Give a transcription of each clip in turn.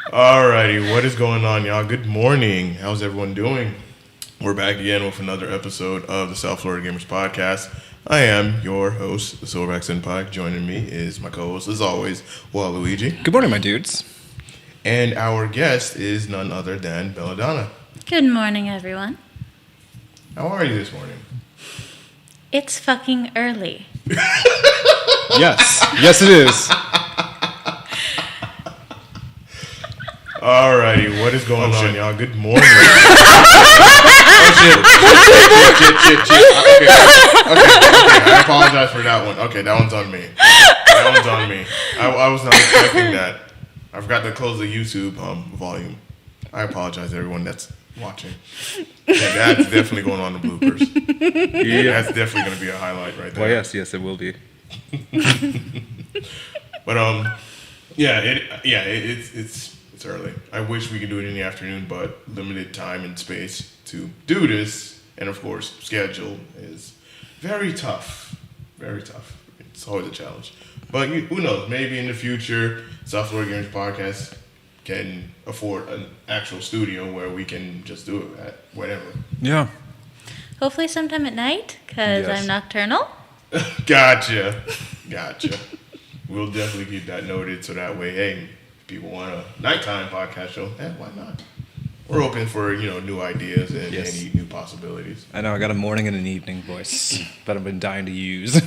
Alrighty, what is going on, y'all? Good morning. How's everyone doing? We're back again with another episode of the South Florida Gamers Podcast. I am your host, the Silverback Senpai. Joining me is my co-host, as always, Waluigi. Good morning, my dudes. And our guest is none other than Belladonna. Good morning, everyone. How are you this morning? It's fucking early. Yes it is. Alrighty, what is going on, y'all? Good morning. Shit. Okay. I apologize for that one. Okay, that one's on me. I was not expecting that. I forgot to close the YouTube volume. I apologize to everyone that's watching. Yeah, that's definitely going on the bloopers. Yeah, that's definitely going to be a highlight right there. Well, yes, it will be. But it's early. I wish we could do it in the afternoon, but limited time and space to do this, and of course, schedule is very tough. Very tough. It's always a challenge. But who knows? Maybe in the future, South Florida Gamers Podcast can afford an actual studio where we can just do it at whatever. Yeah. Hopefully sometime at night, because I'm nocturnal. Gotcha. We'll definitely keep that noted so that way, hey, people want a nighttime podcast show, why not? We're open for, new ideas and any new possibilities. I know, I got a morning and an evening voice that I've been dying to use.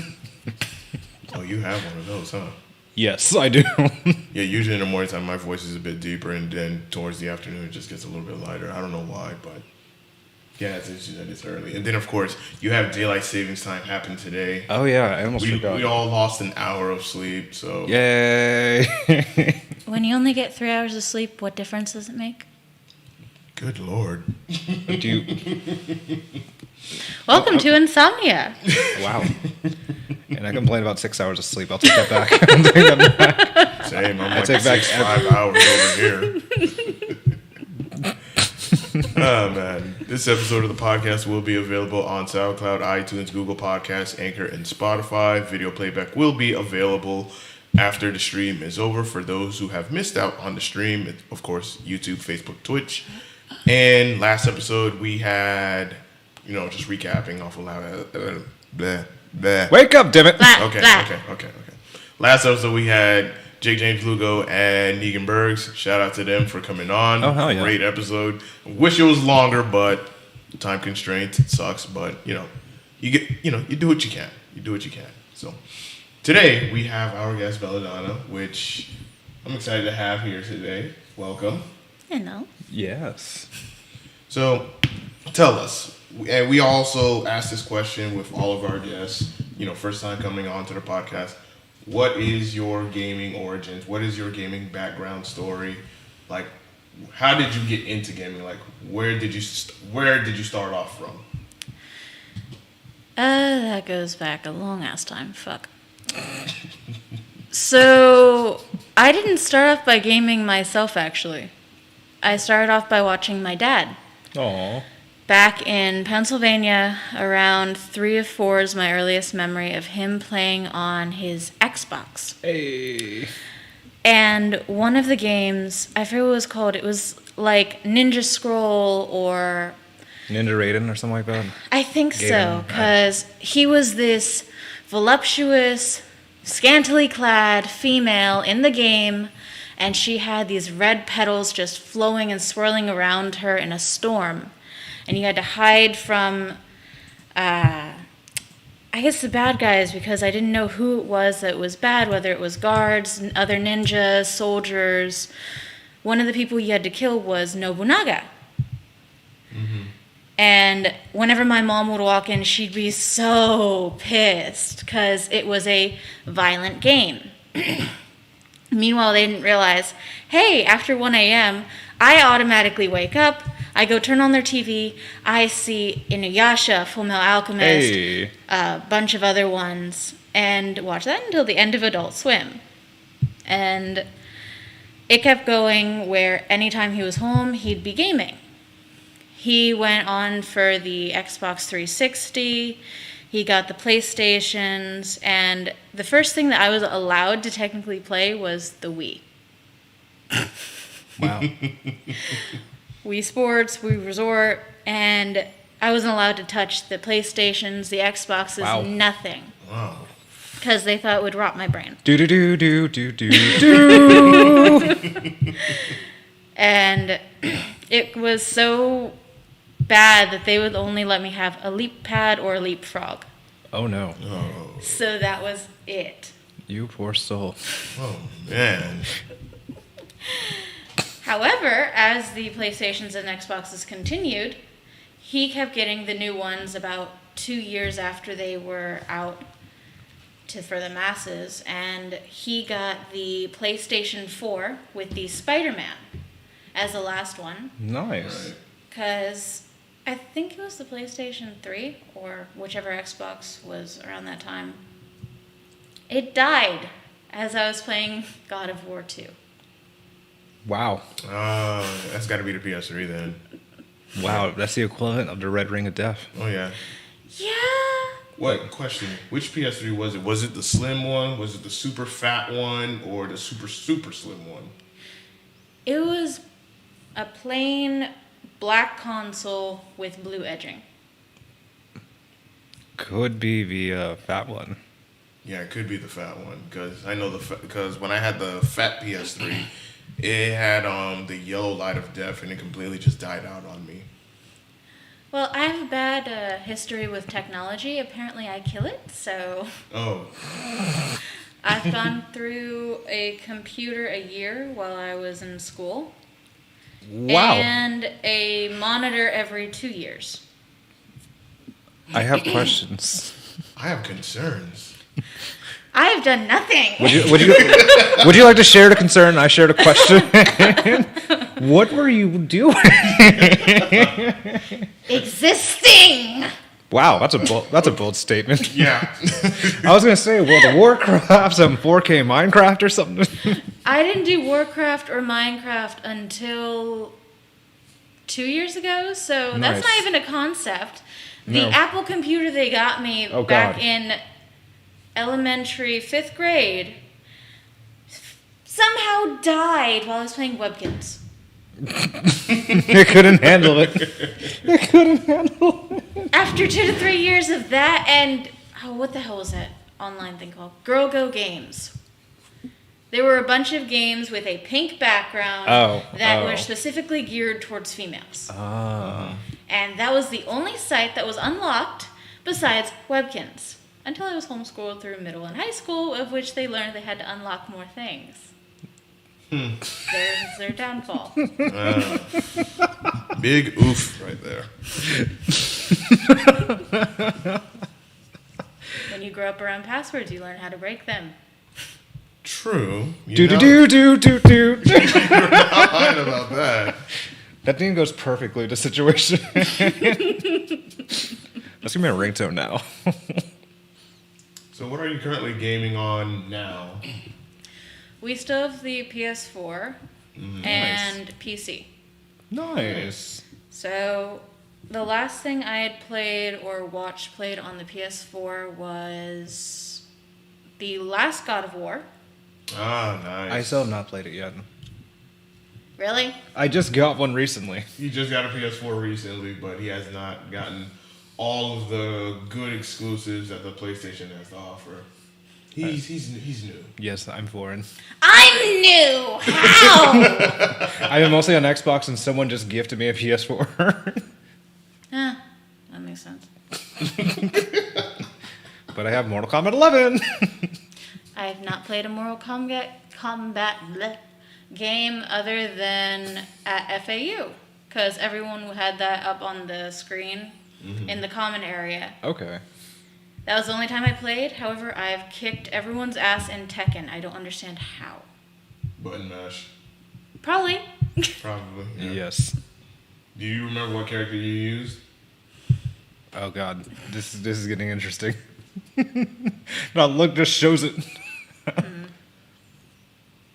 Oh, you have one of those, huh? Yes, I do. Yeah, usually in the morning time, my voice is a bit deeper, and then towards the afternoon, it just gets a little bit lighter. I don't know why, but yeah, it's interesting that it's early. And then, of course, you have daylight savings time happen today. Oh, yeah, I almost forgot. We all lost an hour of sleep, so... Yay! When you only get 3 hours of sleep, what difference does it make? Good Lord. Welcome to insomnia. Wow. And I complain about 6 hours of sleep. I'll take that back. Same. I'm like take back 5 hours over here. Oh, man. This episode of the podcast will be available on SoundCloud, iTunes, Google Podcasts, Anchor, and Spotify. Video playback will be available after the stream is over. For those who have missed out on the stream, it's, of course, YouTube, Facebook, Twitch. And last episode, we had, just recapping off of Wake up, damn it. Okay. Last episode, we had Jake James Lugo and Negan Bergs. Shout out to them for coming on. Oh, hell yeah. Great episode. Wish it was longer, but time constraints. It sucks, but you do what you can. So today we have our guest Belladonna, which I'm excited to have here today. Welcome. Hello. Yes. So tell us, and we also ask this question with all of our guests, first time coming on to the podcast. What is your gaming origins? What is your gaming background story? Like, how did you get into gaming? Like, where did you start off from? That goes back a long ass time. Fuck. So, I didn't start off by gaming myself, actually. I started off by watching my dad. Aww. Back in Pennsylvania, around 3 or 4 is my earliest memory of him playing on his Xbox. Hey. And one of the games, I forget what it was called, it was like Ninja Scroll or... Ninja Raiden or something like that? I think so, because he was this voluptuous, scantily clad female in the game, and she had these red petals just flowing and swirling around her in a storm. And you had to hide from, I guess, the bad guys, because I didn't know who it was that was bad, whether it was guards, other ninjas, soldiers. One of the people you had to kill was Nobunaga. Mm-hmm. And whenever my mom would walk in, she'd be so pissed, because it was a violent game. Meanwhile, they didn't realize, hey, after 1 a.m., I automatically wake up, I go turn on their TV, I see Inuyasha, Fullmetal Alchemist, a bunch of other ones, and watch that until the end of Adult Swim. And it kept going where anytime he was home, he'd be gaming. He went on for the Xbox 360, he got the PlayStations, and the first thing that I was allowed to technically play was the Wii. Wow. Wii Sports, Wii Resort, and I wasn't allowed to touch the PlayStations, the Xboxes, Wow. nothing. Wow. Because they thought it would rot my brain. Do do do do do do do. And it was so bad that they would only let me have a leap pad or a leapfrog. Oh no. Oh. So that was it. You poor soul. Oh man. However, as the PlayStations and Xboxes continued, he kept getting the new ones about 2 years after they were out for the masses, and he got the PlayStation 4 with the Spider-Man as the last one, Nice. because I think it was the PlayStation 3 or whichever Xbox was around that time. It died as I was playing God of War 2. Wow. That's got to be the PS3 then. Wow. That's the equivalent of the Red Ring of Death. Oh yeah. Yeah. What question? Which PS3 was it? Was it the slim one? Was it the super fat one, or the super slim one? It was a plain black console with blue edging. Could be the fat one. Yeah, it could be the fat one because I know because when I had the fat PS3, it had the yellow light of death and it completely just died out on me. Well, I have a bad history with technology. Apparently, I kill it, so Oh. I've gone through a computer a year while I was in school. Wow. And a monitor every 2 years. I have questions. I have concerns. I have done nothing. Would you like to share the concern? I shared a question. What were you doing? Existing. Wow, that's a bold statement. Yeah. I was gonna say World of Warcraft, some 4K Minecraft or something. I didn't do Warcraft or Minecraft until 2 years ago, so Nice. that's not even a concept. The No. Apple computer they got me Oh, back God. in elementary 5th grade somehow died while I was playing Webkins. It couldn't handle it. It couldn't handle it. After 2 to 3 years of that, and what the hell was that online thing called? Girl Go Games. There were a bunch of games with a pink background that were specifically geared towards females. And that was the only site that was unlocked besides Webkins. Until I was homeschooled through middle and high school, of which they learned they had to unlock more things. There's their downfall. Big oof right there. When you grow up around passwords, you learn how to break them. True. Do do do do do do. You're not lying about that. That thing goes perfectly to situation. That's gonna be a ringtone now. So what are you currently gaming on now? We still have the PS4 and PC. Nice. So the last thing I had played or watched played on the PS4 was the last God of War. Ah, nice. I still have not played it yet. Really? I just got one recently. He just got a PS4 recently, but he has not gotten all of the good exclusives that the PlayStation has to offer. He's new. Yes, I'm foreign. I'm new! How? I've been mostly on Xbox and someone just gifted me a PS4. That makes sense. But I have Mortal Kombat 11. I have not played a Mortal Kombat game other than at FAU, because everyone had that up on the screen in the common area. Okay. That was the only time I played. However, I've kicked everyone's ass in Tekken. I don't understand how. Button mash. Probably. Probably. Yeah. Yes. Do you remember what character you used? Oh god, this is getting interesting. Now look, just shows it.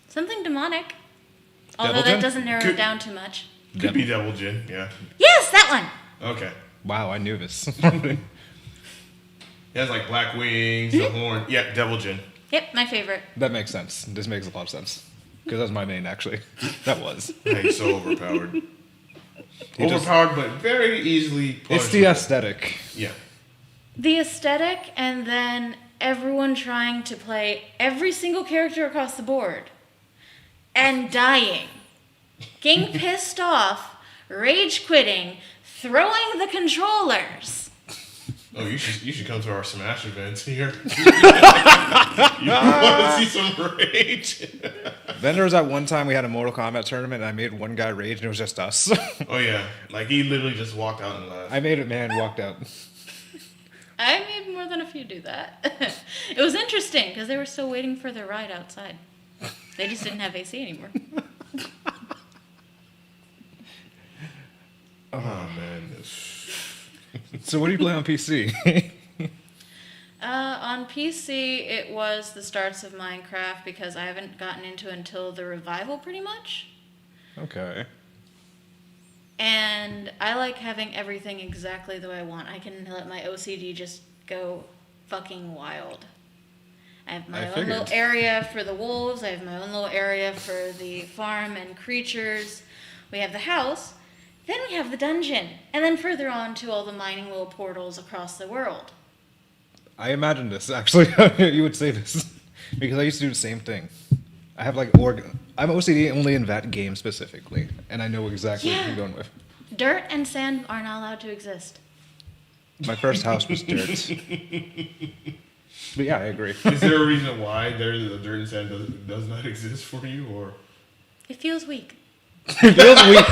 Something demonic. Although Devil Jin? that doesn't narrow it down too much. Could be Devil Jin, yeah. Yes, that one! Okay. Wow, I knew this. He has like black wings, the horn. Yeah, Devil Jin. Yep, my favorite. That makes sense. This makes a lot of sense. Because that's my main, actually. That was. Yeah, he's so overpowered. He just- Overpowered, but very easily It's the punishable. aesthetic. Yeah. The aesthetic, and then everyone trying to play every single character across the board. And dying. Getting pissed off, rage quitting, throwing the controllers. Oh, you should come to our Smash events here. You want to see some rage? Then there was that one time we had a Mortal Kombat tournament and I made one guy rage and it was just us. Oh yeah, like he literally just walked out and left. I made it, man, walked out. I made more than a few do that. It was interesting because they were still waiting for their ride outside. They just didn't have AC anymore. Oh man, So what do you play on PC? On PC, it was the starts of Minecraft because I haven't gotten into it until the revival, pretty much. Okay. And I like having everything exactly the way I want. I can let my OCD just go fucking wild. I have my own little area for the wolves. I have my own little area for the farm and creatures. We have the house. Then we have the dungeon. And then further on to all the mining little portals across the world. I imagined this, actually. You would say this. Because I used to do the same thing. I have like I'm OCD only in that game specifically. And I know exactly what you're going with. Dirt and sand are not allowed to exist. My first house was dirt. But yeah, I agree. is there a reason why the dirt and sand does not exist for you, or? It feels weak. It feels weak.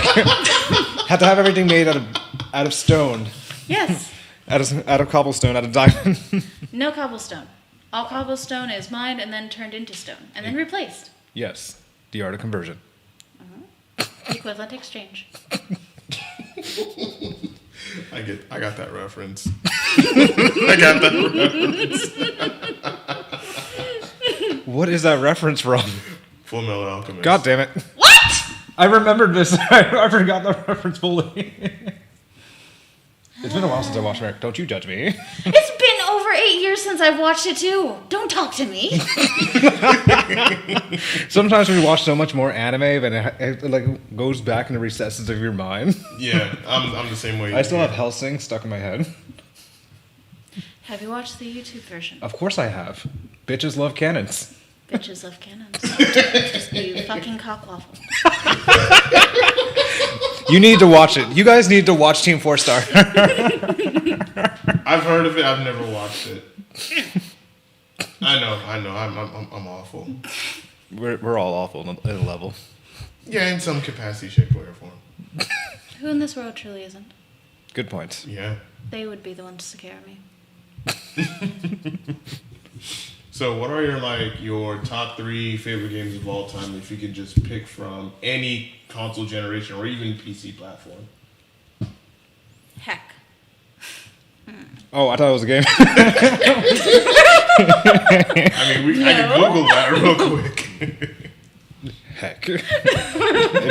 Had to have everything made out of stone. Yes. Out of cobblestone, out of diamond. No cobblestone. All cobblestone is mined and then turned into stone. And then replaced. Yes. The art of conversion. Equivalent exchange. I got that reference. I got that reference. What is that reference from? Full Metal Alchemist. God damn it. What? I remembered this. I forgot that reference fully. It's been a while since I watched it. Don't you judge me. It's been over 8 years since I've watched it too. Don't talk to me. Sometimes we watch so much more anime that it like goes back in the recesses of your mind. Yeah, I'm the same way. I still have Hellsing stuck in my head. Have you watched the YouTube version? Of course I have. Bitches love cannons. Bitches love cannons. Just you fucking cockwaffle. You need to watch it. You guys need to watch Team 4 Star. I've heard of it. I've never watched it. I know. I'm awful. We're all awful at a level. Yeah, in some capacity, shape, way, or form. Who in this world truly isn't? Good point. Yeah. They would be the ones to scare me. So, what are your top 3 favorite games of all time? If you could just pick from any console generation or even PC platform. Heck. Oh, I thought it was a game. I mean, I can Google that real quick. Heck. If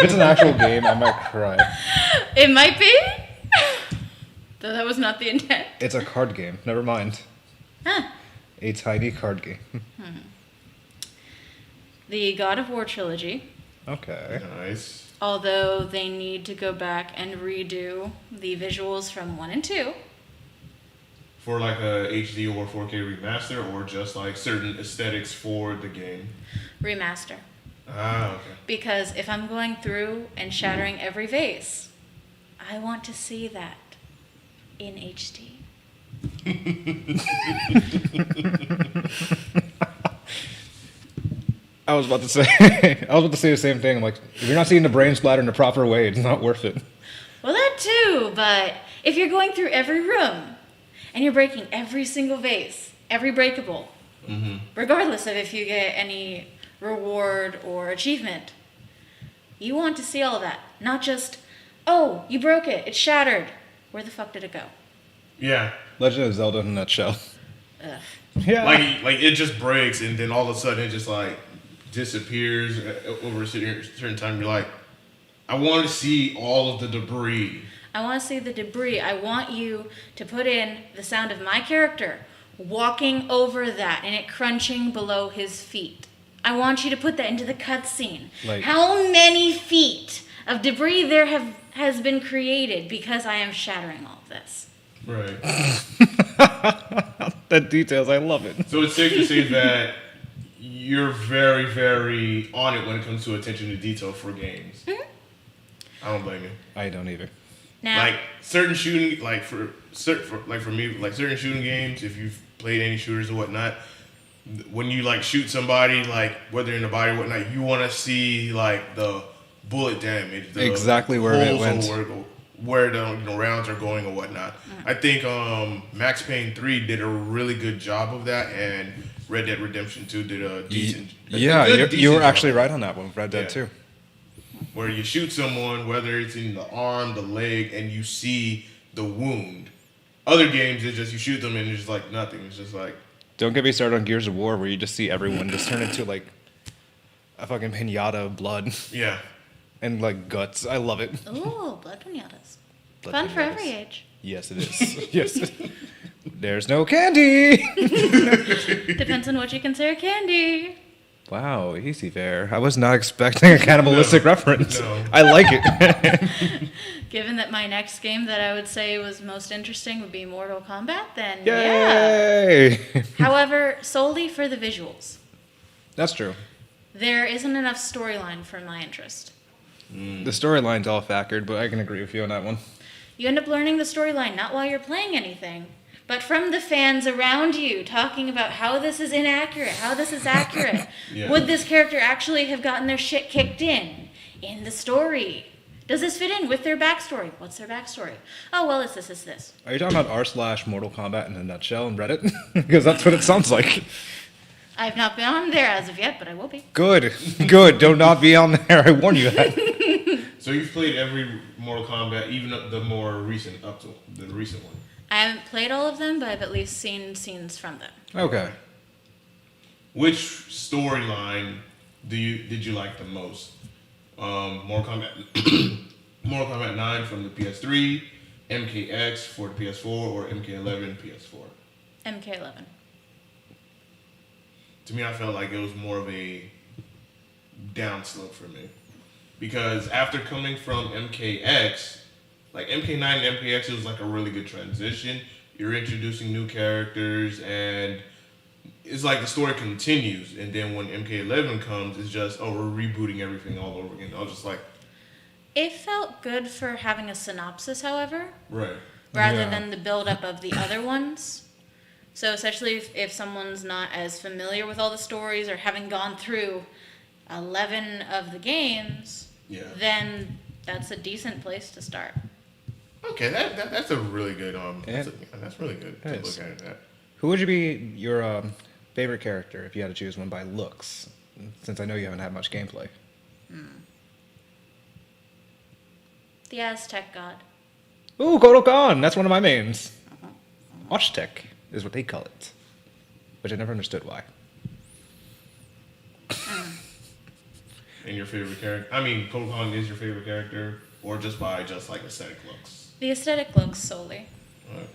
it's an actual game, I might cry. It might be. Though that was not the intent. It's a card game. Never mind. Huh. A tiny card game. The God of War trilogy. Okay. Nice. Although they need to go back and redo the visuals from 1 and 2. For like a HD or 4K remaster, or just like certain aesthetics for the game? Remaster. Ah, okay. Because if I'm going through and shattering every vase, I want to see that in HD. I was about to say the same thing. I'm like, if you're not seeing the brain splatter in the proper way, it's not worth it. Well, that too, but if you're going through every room and you're breaking every single vase, every breakable, regardless of if you get any reward or achievement, you want to see all of that. Not just, oh, you broke it, it shattered. Where the fuck did it go? Yeah. Legend of Zelda in a nutshell. Ugh. Yeah. Like it just breaks, and then all of a sudden it just like disappears over a certain time. You're like, I want to see all of the debris. I want to see the debris. I want you to put in the sound of my character walking over that and it crunching below his feet. I want you to put that into the cutscene. Like- How many feet of debris has been created because I am shattering all of this? Right. The details, I love it. So it's safe to say that you're very, very on it when it comes to attention to detail for games. Mm-hmm. I don't blame you. I don't either. Now, Like certain shooting, for me, like certain shooting games, if you've played any shooters or whatnot, when you like shoot somebody, like whether in the body or whatnot, you want to see like the bullet damage, the Exactly where it holes went. or where the rounds are going or whatnot. I think Max Payne 3 did a really good job of that, and Red Dead Redemption 2 did a decent. Yeah, you decent were job. actually right on that one. Red Dead Yeah. 2. Where you shoot someone, whether it's in the arm, the leg, and you see the wound. Other games, it's just you shoot them and it's just like nothing. It's just like, Don't get me started on Gears of War, where you just see everyone just turn into like a fucking pinata of blood yeah. and like guts. I love it. ooh, blood pinatas. Blood Fun for pinatas. every age. Yes, it is. Yes. There's no candy. Depends on what you consider candy. Wow, easy there. I was not expecting a cannibalistic reference. No. I like it. Given that my next game that I would say was most interesting would be Mortal Kombat, then yeah. Yay! However, solely for the visuals. That's true. There isn't enough storyline for my interest. The storyline's all factored, but I can agree with you on that one. You end up learning the storyline not while you're playing anything, but from the fans around you talking about how this is inaccurate, how this is accurate. Yeah. Would this character actually have gotten their shit kicked in the story? Does this fit in with their backstory? What's their backstory? Oh, well, it's this. Are you talking about r/Mortal Kombat in a nutshell in Reddit? Because that's what it sounds like. I've not been on there as of yet, but I will be. Good. Good. Do not be on there. I warn you that. So you've played every Mortal Kombat, even the more recent, up to the recent one. I haven't played all of them, but I've at least seen scenes from them. Okay. Which storyline did you like the most? Mortal Kombat 9 from the PS3, MKX for the PS4, or MK11 PS4? MK11. To me, I felt like it was more of a downslope for me. Because after coming from MKX, like MK9 and MKX, it was like a really good transition. You're introducing new characters, and it's like the story continues. And then when MK11 comes, it's just, oh, we're rebooting everything all over again. I was just like, It felt good for having a synopsis, however, right. rather Yeah. than the build-up of the other ones. So essentially, if someone's not as familiar with all the stories or having gone through 11 of the games, Yeah. then that's a decent place to start. Okay, that's a really good that's really good to It is. look at that. Who would you be your favorite character if you had to choose one by looks? Since I know you haven't had much gameplay. The Aztec god. Ooh, Kotal Khan! That's one of my mains. Aztec is what they call it. Which I never understood why. And your favorite character? I mean, Kotal Khan is your favorite character, or just by like aesthetic looks? The aesthetic looks solely. Okay.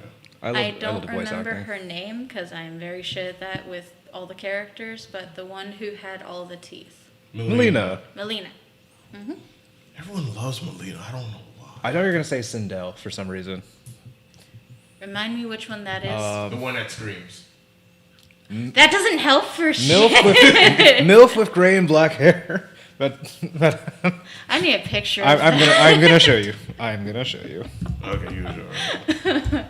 I I love don't the voice remember acting. her name because I'm very shit at that with all the characters, but the one who had all the teeth. Melina. Melina. Everyone loves Melina. I don't know why. I thought you were going to say Sindel for some reason. Remind me which one that is. The one that screams. That doesn't help for MILF shit. with, MILF with gray and black hair. But I need a picture. I'm of that. I'm gonna show you. I'm gonna show you. Okay, you sure.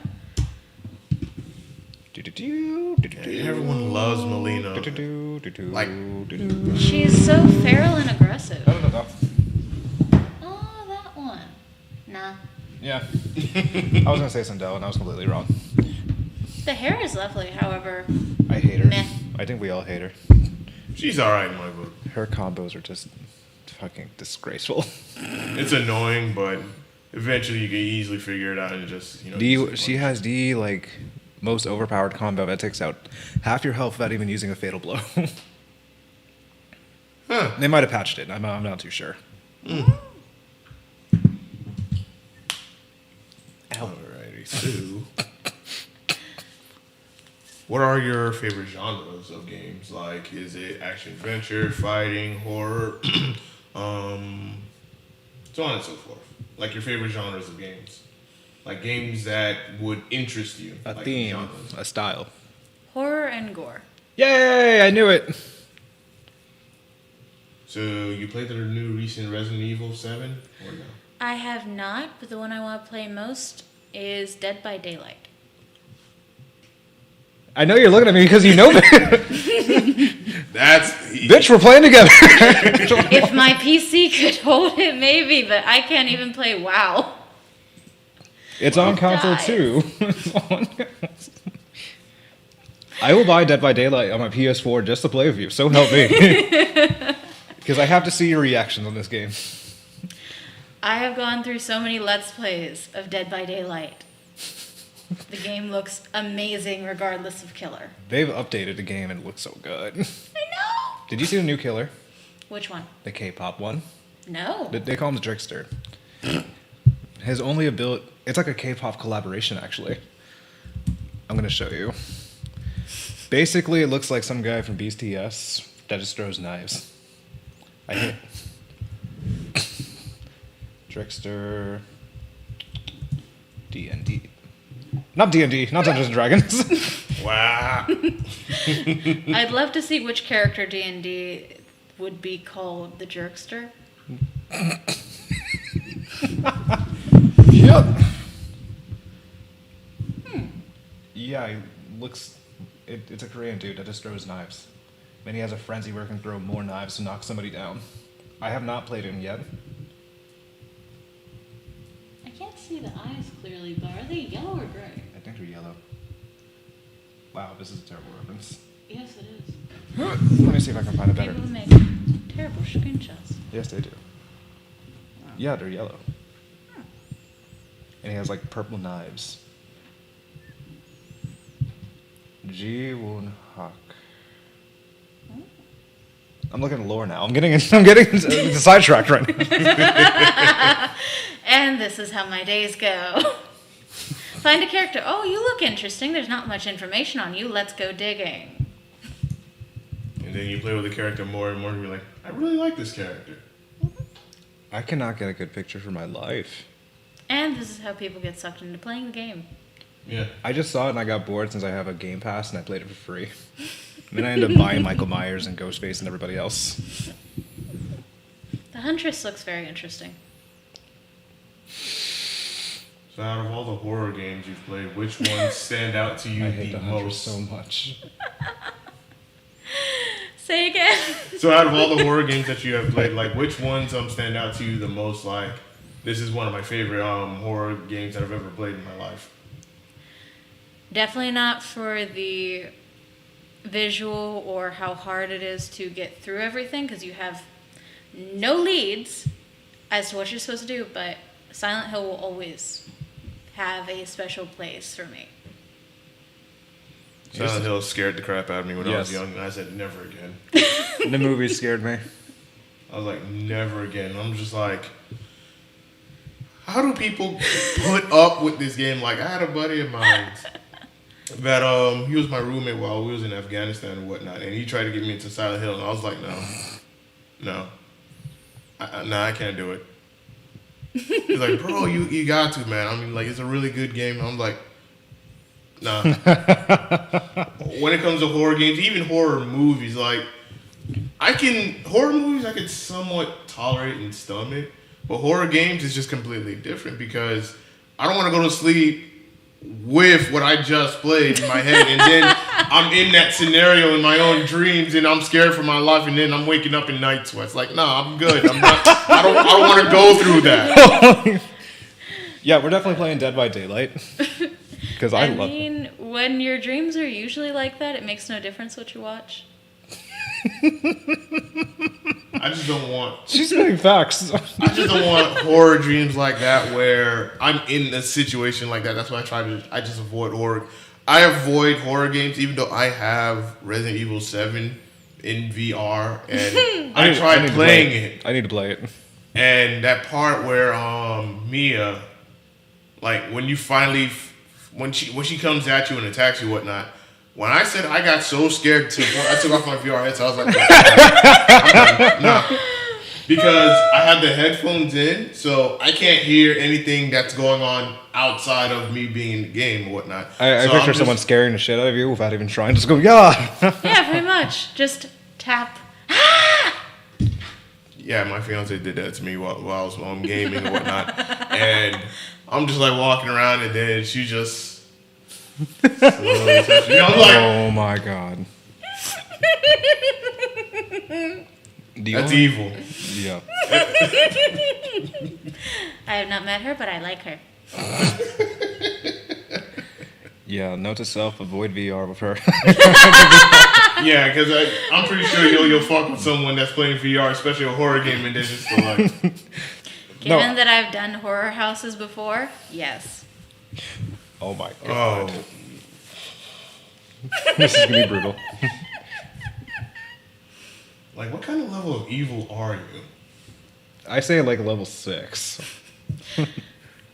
Everyone loves Melina. Like- She's so feral and aggressive. No. Oh, that one. Nah. Yeah. I was gonna say Sindel, and I was completely wrong. The hair is lovely, however. I hate her. Meh. I think we all hate her. She's alright in my book. Her combos are just fucking disgraceful. It's annoying, but eventually you can easily figure it out and just, She has the like most overpowered combo that takes out half your health without even using a fatal blow. Huh. They might have patched it. I'm not too sure. Alrighty, so. What are your favorite genres of games? Like, is it action, adventure, fighting, horror, so on and so forth? Like your favorite genres of games, like games that would interest you. A like theme, genres. a style. Horror and gore. Yay! I knew it. So you played the new recent Resident Evil 7 or no? I have not, but the one I want to play most is Dead by Daylight. I know you're looking at me because you know me. That's Bitch, we're playing together. If my PC could hold it, maybe, but I can't even play WoW. It's on console dies. too. I will buy Dead by Daylight on my PS4 just to play with you. So help me. Because I have to see your reactions on this game. I have gone through so many Let's Plays of Dead by Daylight. The game looks amazing regardless of killer. They've updated the game and it looks so good. I know! Did you see the new killer? Which one? The K-pop one? No. They call him the Trickster. His only ability... It's like a K-pop collaboration, actually. I'm going to show you. Basically, it looks like some guy from BTS that just throws knives. I hate... Trickster... D&D. Not D&D, not Dungeons & Dragons. wow. I'd love to see which character D&D would be called the Jerkster. Yep. Yeah, he looks... It's a Korean dude that just throws knives. Then he has a frenzy where he can throw more knives to knock somebody down. I have not played him yet. I can't see the eyes clearly, but are they yellow or gray? I think they're yellow. Wow, this is a terrible reference. Yes, it is. Let me see if I can find it better. People make terrible screenshots. Yes, they do. Yeah, they're yellow. And he has like purple knives. Ji Woon Hak. I'm looking at lore now. I'm getting sidetracked right now. And this is how my days go. Find a character. Oh, you look interesting. There's not much information on you. Let's go digging. And then you play with the character more and more, and you're like, I really like this character. I cannot get a good picture for my life. And this is how people get sucked into playing the game. Yeah. I just saw it and I got bored since I have a Game Pass and I played it for free. And then I ended up buying Michael Myers and Ghostface and everybody else. The Huntress looks very interesting. So out of all the horror games you've played, which ones stand out to you I hate the the Huntress most? so much. Say again. So out of all the horror games that you have played, like which ones stand out to you the most? Like, this is one of my favorite horror games that I've ever played in my life. Definitely not for the visual or how hard it is to get through everything, because you have no leads as to what you're supposed to do, but Silent Hill will always have a special place for me. Silent Hill scared the crap out of me when I was Yes. young, and I said, never again. The movie scared me. I was like, never again. I'm just like, how do people put up with this game? Like, I had a buddy of mine that he was my roommate while we was in Afghanistan and whatnot, and he tried to get me into Silent Hill, and I was like, no, I can't do it. He's like, bro, you got to, man. I mean, like, it's a really good game. I'm like, nah. When it comes to horror games, even horror movies, like, horror movies I could somewhat tolerate and stomach, but horror games is just completely different because I don't want to go to sleep with what I just played in my head, and then I'm in that scenario in my own dreams, and I'm scared for my life, and then I'm waking up in night sweats. Like, nah, I'm good. I don't want to go through that. Yeah, we're definitely playing Dead by Daylight. Because I love it. mean, when your dreams are usually like that, it makes no difference what you watch. I just don't want. She's spitting facts. I just don't want horror dreams like that where I'm in a situation like that. That's why I just avoid horror. I avoid horror games even though I have Resident Evil 7 in VR and I tried playing it. I need to play it. And that part where Mia, like when you finally when she comes at you and attacks you and whatnot, When I said I got so scared, I took off my VR headset. I was like, I'm done. Nah. Because I have the headphones in, so I can't hear anything that's going on outside of me being in the game or whatnot. I So picture someone scaring the shit out of you without even trying. Just go, yeah. Yeah, pretty much. Just tap. Yeah, my fiance did that to me while I was on gaming and whatnot. And I'm just like walking around, and then she just slowly touched me. I'm like, Oh my god. that's evil. Yeah. I have not met her, but I like her. Yeah, note to self, avoid VR with her. Yeah, because I'm pretty sure you'll fuck with someone that's playing VR, especially a horror game, and then just go like, Given that I've done horror houses before, yes. Oh my god. oh, This is gonna be brutal. like what kind of level of evil are you? I say like level 6.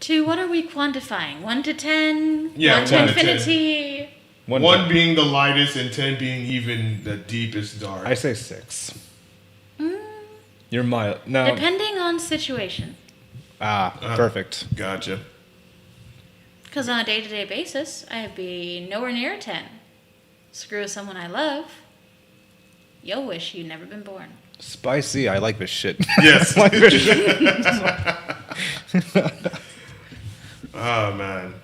To what are we quantifying? 1 to 10? Yeah, 1 to 1 to 10. infinity? One being the lightest and 10 being even the deepest dark. I say 6. You're mild. No. Depending on situation. Perfect. Gotcha. Because on a day-to-day basis, I'd be nowhere near a 10. Screw someone I love. You'll wish you'd never been born. Spicy. I like this shit. Yes. Like this shit. Oh man.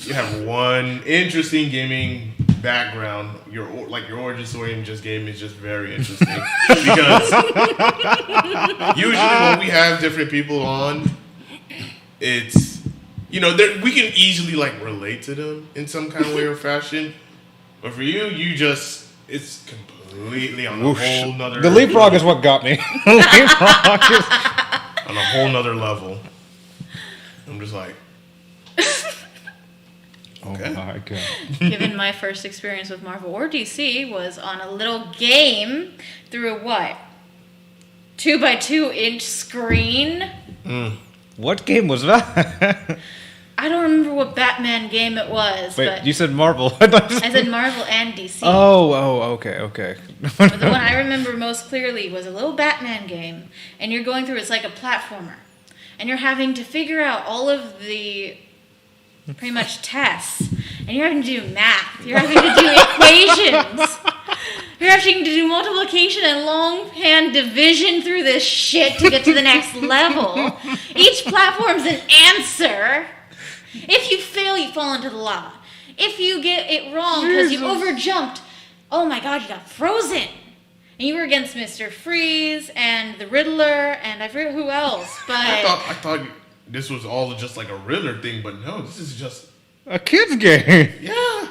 You have one interesting gaming background. Your origin story in just gaming is just very interesting because usually when we have different people on, it's we can easily like relate to them in some kind of way or fashion. But for you, it's completely on a whole nother. The leapfrog is what got me. Leapfrog is on a whole nother level. I'm just like. Okay. Oh my god. Given my first experience with Marvel or DC was on a little game through a what? 2x2 inch screen? What game was that? I don't remember what Batman game it was, Wait, but you said Marvel. I said Marvel and DC. Okay. But the one I remember most clearly was a little Batman game, and you're going through, it's like a platformer, and you're having to figure out all of the pretty much tests, and you're having to do math, you're having to do equations, you're having to do multiplication and longhand division through this shit to get to the next level. Each platform's an answer. If you fail, you fall into the lava. If you get it wrong because you overjumped, oh my god, you got frozen. And you were against Mr. Freeze and the Riddler and I forget who else, but I thought this was all just like a Riddler thing, but no, this is just A kid's game. yeah.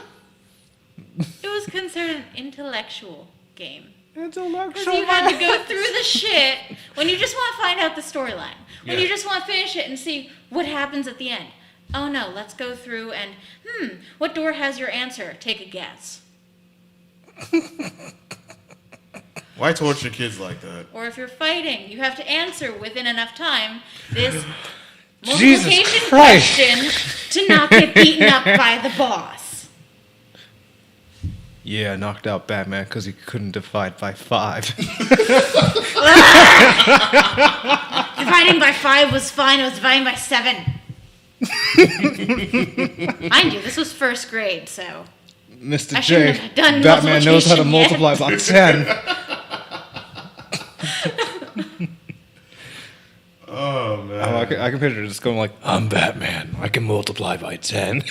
it was considered an intellectual game. Because Intellectual. you had to go through the shit when you just want to find out the storyline. When Yeah. you just want to finish it and see what happens at the end. Oh no, let's go through and, what door has your answer? Take a guess. Why torture kids like that? Or if you're fighting, you have to answer within enough time this Jesus multiplication Christ. question to not get beaten up by the boss. Yeah, knocked out Batman because he couldn't divide by 5. Dividing by 5 was fine, it was dividing by 7. Mind you, this was first grade, so Mr. I J, shouldn't have done Batman knows how to multiplication multiply by 10. Oh man. Oh, I can picture it just going like, I'm Batman. I can multiply by 10.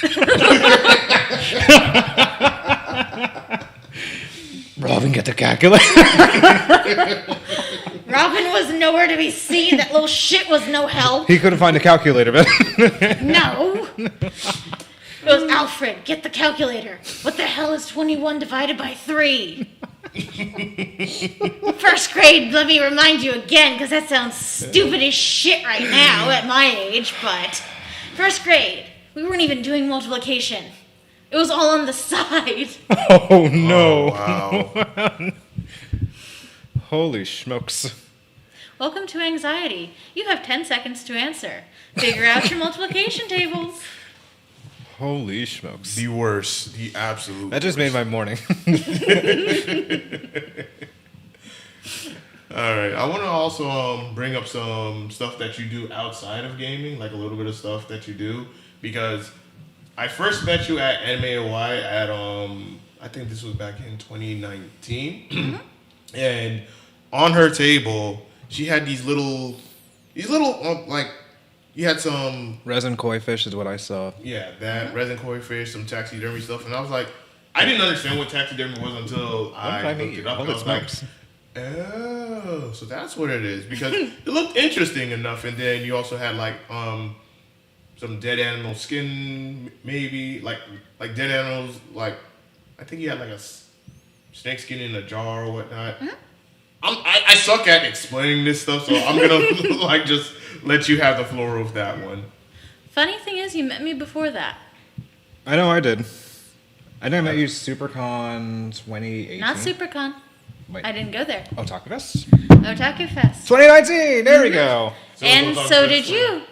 Robin, get the calculator. Robin was nowhere to be seen. That little shit was no help. He couldn't find the calculator, man. No. It was Alfred, get the calculator. What the hell is 21 divided by 3? First grade, let me remind you again, because that sounds stupid as shit right now at my age, but first grade, we weren't even doing multiplication. It was all on the side. Oh, no. Oh, wow. Holy smokes. Welcome to anxiety. You have 10 seconds to answer. Figure out your multiplication tables. Holy smokes. The worst. The absolute That just worst. made my morning. All right. I want to also bring up some stuff that you do outside of gaming, like a little bit of stuff that you do, because I first met you at Anime OY at I think this was back in 2019, and on her table she had these little like you had some Resin koi fish is what I saw. that resin koi fish, some taxidermy stuff, and I was like, I didn't understand what taxidermy was until I looked it up. And I was like, oh, so that's what it is, because it looked interesting enough. And then you also had like some dead animal skin, maybe like dead animals. Like I think you had like a snake skin in a jar or whatnot. I suck at explaining this stuff, so I'm gonna like just let you have the floor of that one. Funny thing is, you met me before that. I know I did. I know I met you SuperCon 2018. Not SuperCon. Wait. I didn't go there. Otaku Fest? Otaku Fest. 2019! There we go. And so did you.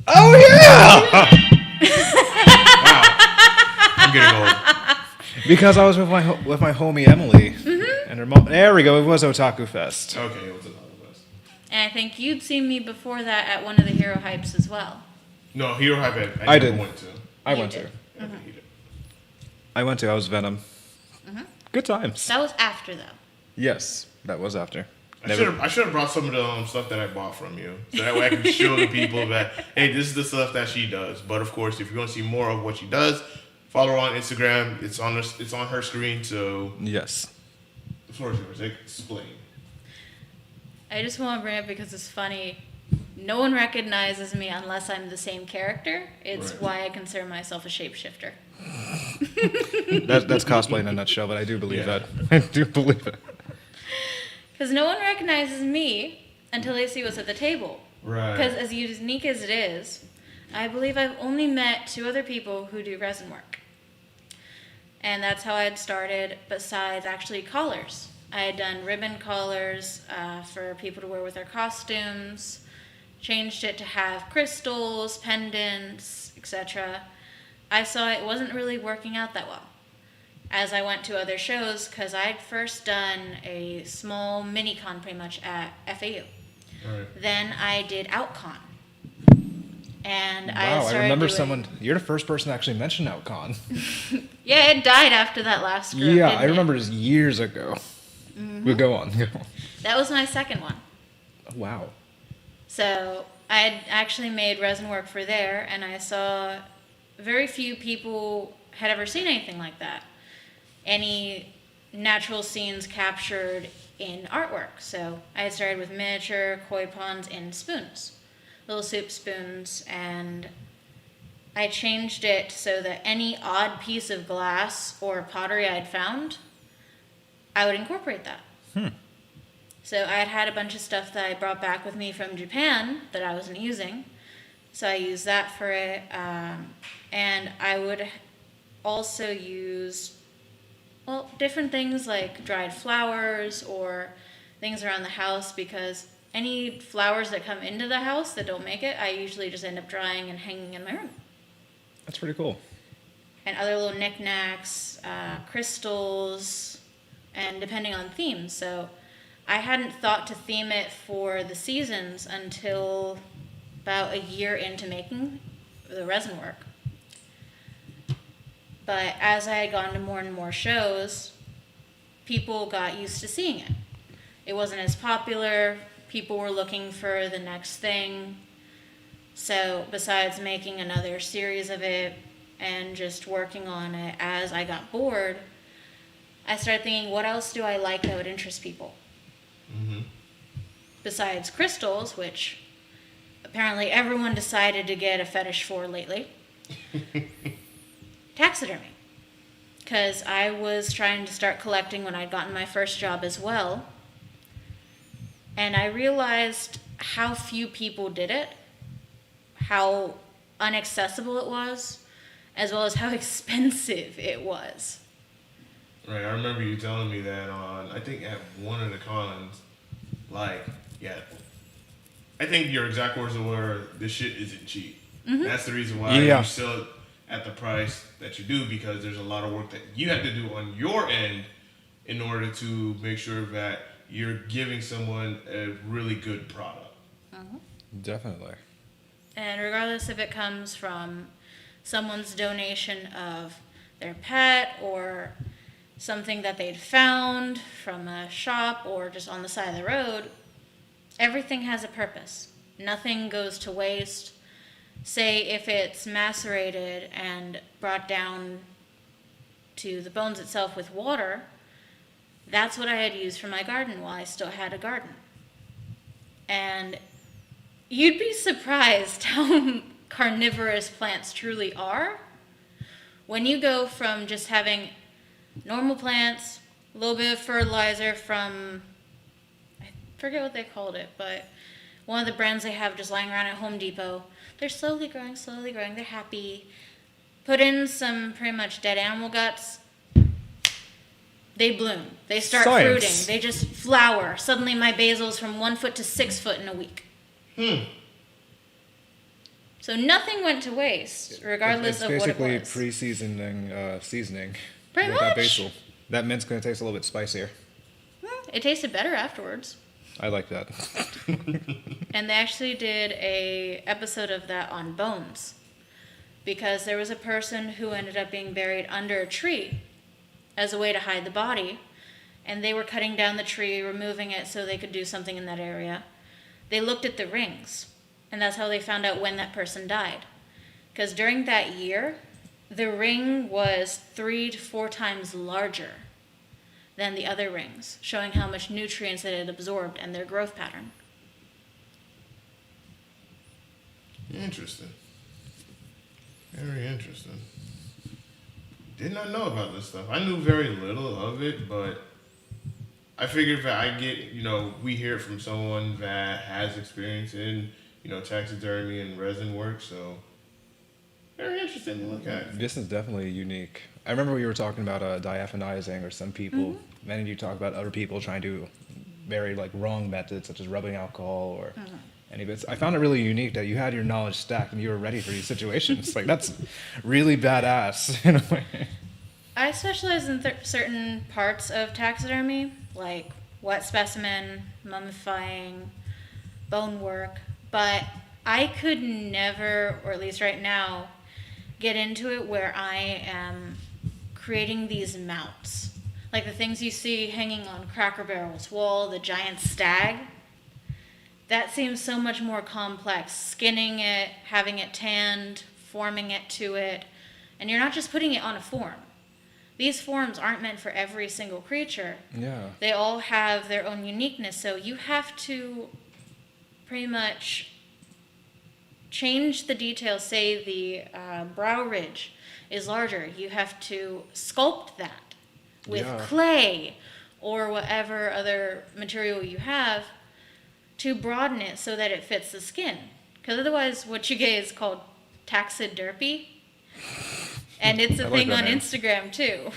Oh, yeah! I'm getting old. Because I was with my homie Emily. And her mom. There we go. It was Otaku Fest. Okay, it was Otaku Fest. And I think you'd seen me before that at one of the Hero Hypes as well. No, Hero Hype I never did. went to. I You went did. to. I think he did. I went to. I was Venom. Good times. That was after, though. Yes, that was after. I should have brought some of the stuff that I bought from you, so that way I can show the people that, hey, this is the stuff that she does. But of course, if you're going to see more of what she does, follow her on Instagram. It's on her screen. So Yes. the floor is yours. Explain. I just want to bring it up because it's funny. No one recognizes me unless I'm the same character. It's Right. why I consider myself a shapeshifter. That's cosplay in a nutshell, but I do believe Yeah. that. I do believe it. Because no one recognizes me until they see what's at the table. Right. Because as unique as it is, I believe I've only met 2 other people who do resin work. And that's how I had started, besides actually collars. I had done ribbon collars for people to wear with their costumes, changed it to have crystals, pendants, etc. I saw it wasn't really working out that well as I went to other shows, because I'd first done a small mini-con pretty much at FAU. Right. Then I did OutCon. And Wow, I started remember doing- someone. You're the first person to actually mention OutCon. Yeah, it died after that last group. Yeah, didn't I it? remember this years ago. We'll go on. That was my second one. Wow. So I had actually made resin work for there, and I saw very few people had ever seen anything like that. Any natural scenes captured in artwork. So I had started with miniature koi ponds and spoons, little soup spoons, and I changed it so that any odd piece of glass or pottery I'd found, I would incorporate that. So I had a bunch of stuff that I brought back with me from Japan that I wasn't using. So I used that for it. And I would also use, different things like dried flowers or things around the house, because any flowers that come into the house that don't make it, I usually just end up drying and hanging in my room. That's pretty cool. And other little knickknacks, crystals, and depending on themes. So I hadn't thought to theme it for the seasons until about a year into making the resin work. But as I had gone to more and more shows, people got used to seeing it. It wasn't as popular. People were looking for the next thing. So besides making another series of it and just working on it, as I got bored, I started thinking, what else do I like that would interest people? Besides crystals, which apparently everyone decided to get a fetish for lately. Taxidermy. Because I was trying to start collecting when I'd gotten my first job as well. And I realized how few people did it, how inaccessible it was, as well as how expensive it was. Right, I remember you telling me that on, I think at one of the cons, like, yeah, I think your exact words were, this shit isn't cheap. That's the reason why Yeah. you sell it at the price that you do, because there's a lot of work that you have to do on your end in order to make sure that you're giving someone a really good product. Definitely. And regardless if it comes from someone's donation of their pet or something that they'd found from a shop or just on the side of the road, everything has a purpose. Nothing goes to waste. Say if it's macerated and brought down to the bones itself with water, that's what I had used for my garden while I still had a garden. And you'd be surprised how carnivorous plants truly are. When you go from just having normal plants, a little bit of fertilizer from, I forget what they called it, but one of the brands they have just lying around at Home Depot, they're slowly growing, they're happy. Put in some pretty much dead animal guts, they bloom. They start fruiting. They just flower. Suddenly my basil's from 1 foot to 6 foot in a week. So nothing went to waste, regardless of what it was. It's basically pre-seasoning, seasoning. Pretty with much. That basil. That mint's going to taste a little bit spicier. It tasted better afterwards. I like that. And they actually did a episode of that on bones, because there was a person who ended up being buried under a tree as a way to hide the body, and they were cutting down the tree, removing it so they could do something in that area. They looked at the rings, and that's how they found out when that person died. Because during that year, the ring was 3 to 4 times larger than the other rings, showing how much nutrients it had absorbed and their growth pattern. Interesting. Very interesting. Did not know about this stuff. I knew very little of it, but I figured that I get, we hear it from someone that has experience in, taxidermy and resin work, so very interesting to look at. This is definitely unique. I remember we were talking about diaphanizing, or some people, many of you talk about other people trying to do very wrong methods, such as rubbing alcohol or any bits. I found it really unique that you had your knowledge stacked and you were ready for these situations. That's really badass in a way. I specialize in certain parts of taxidermy, like wet specimen, mummifying, bone work, but I could never, or at least right now, get into it where I am creating these mounts. Like the things you see hanging on Cracker Barrel's wall, the giant stag. That seems so much more complex. Skinning it, having it tanned, forming it to it. And you're not just putting it on a form. These forms aren't meant for every single creature. Yeah. They all have their own uniqueness. So you have to pretty much change the details. Say the brow ridge is larger. You have to sculpt that with clay or whatever other material you have to broaden it so that it fits the skin. Because otherwise what you get is called taxiderpy. And it's a thing on Instagram too,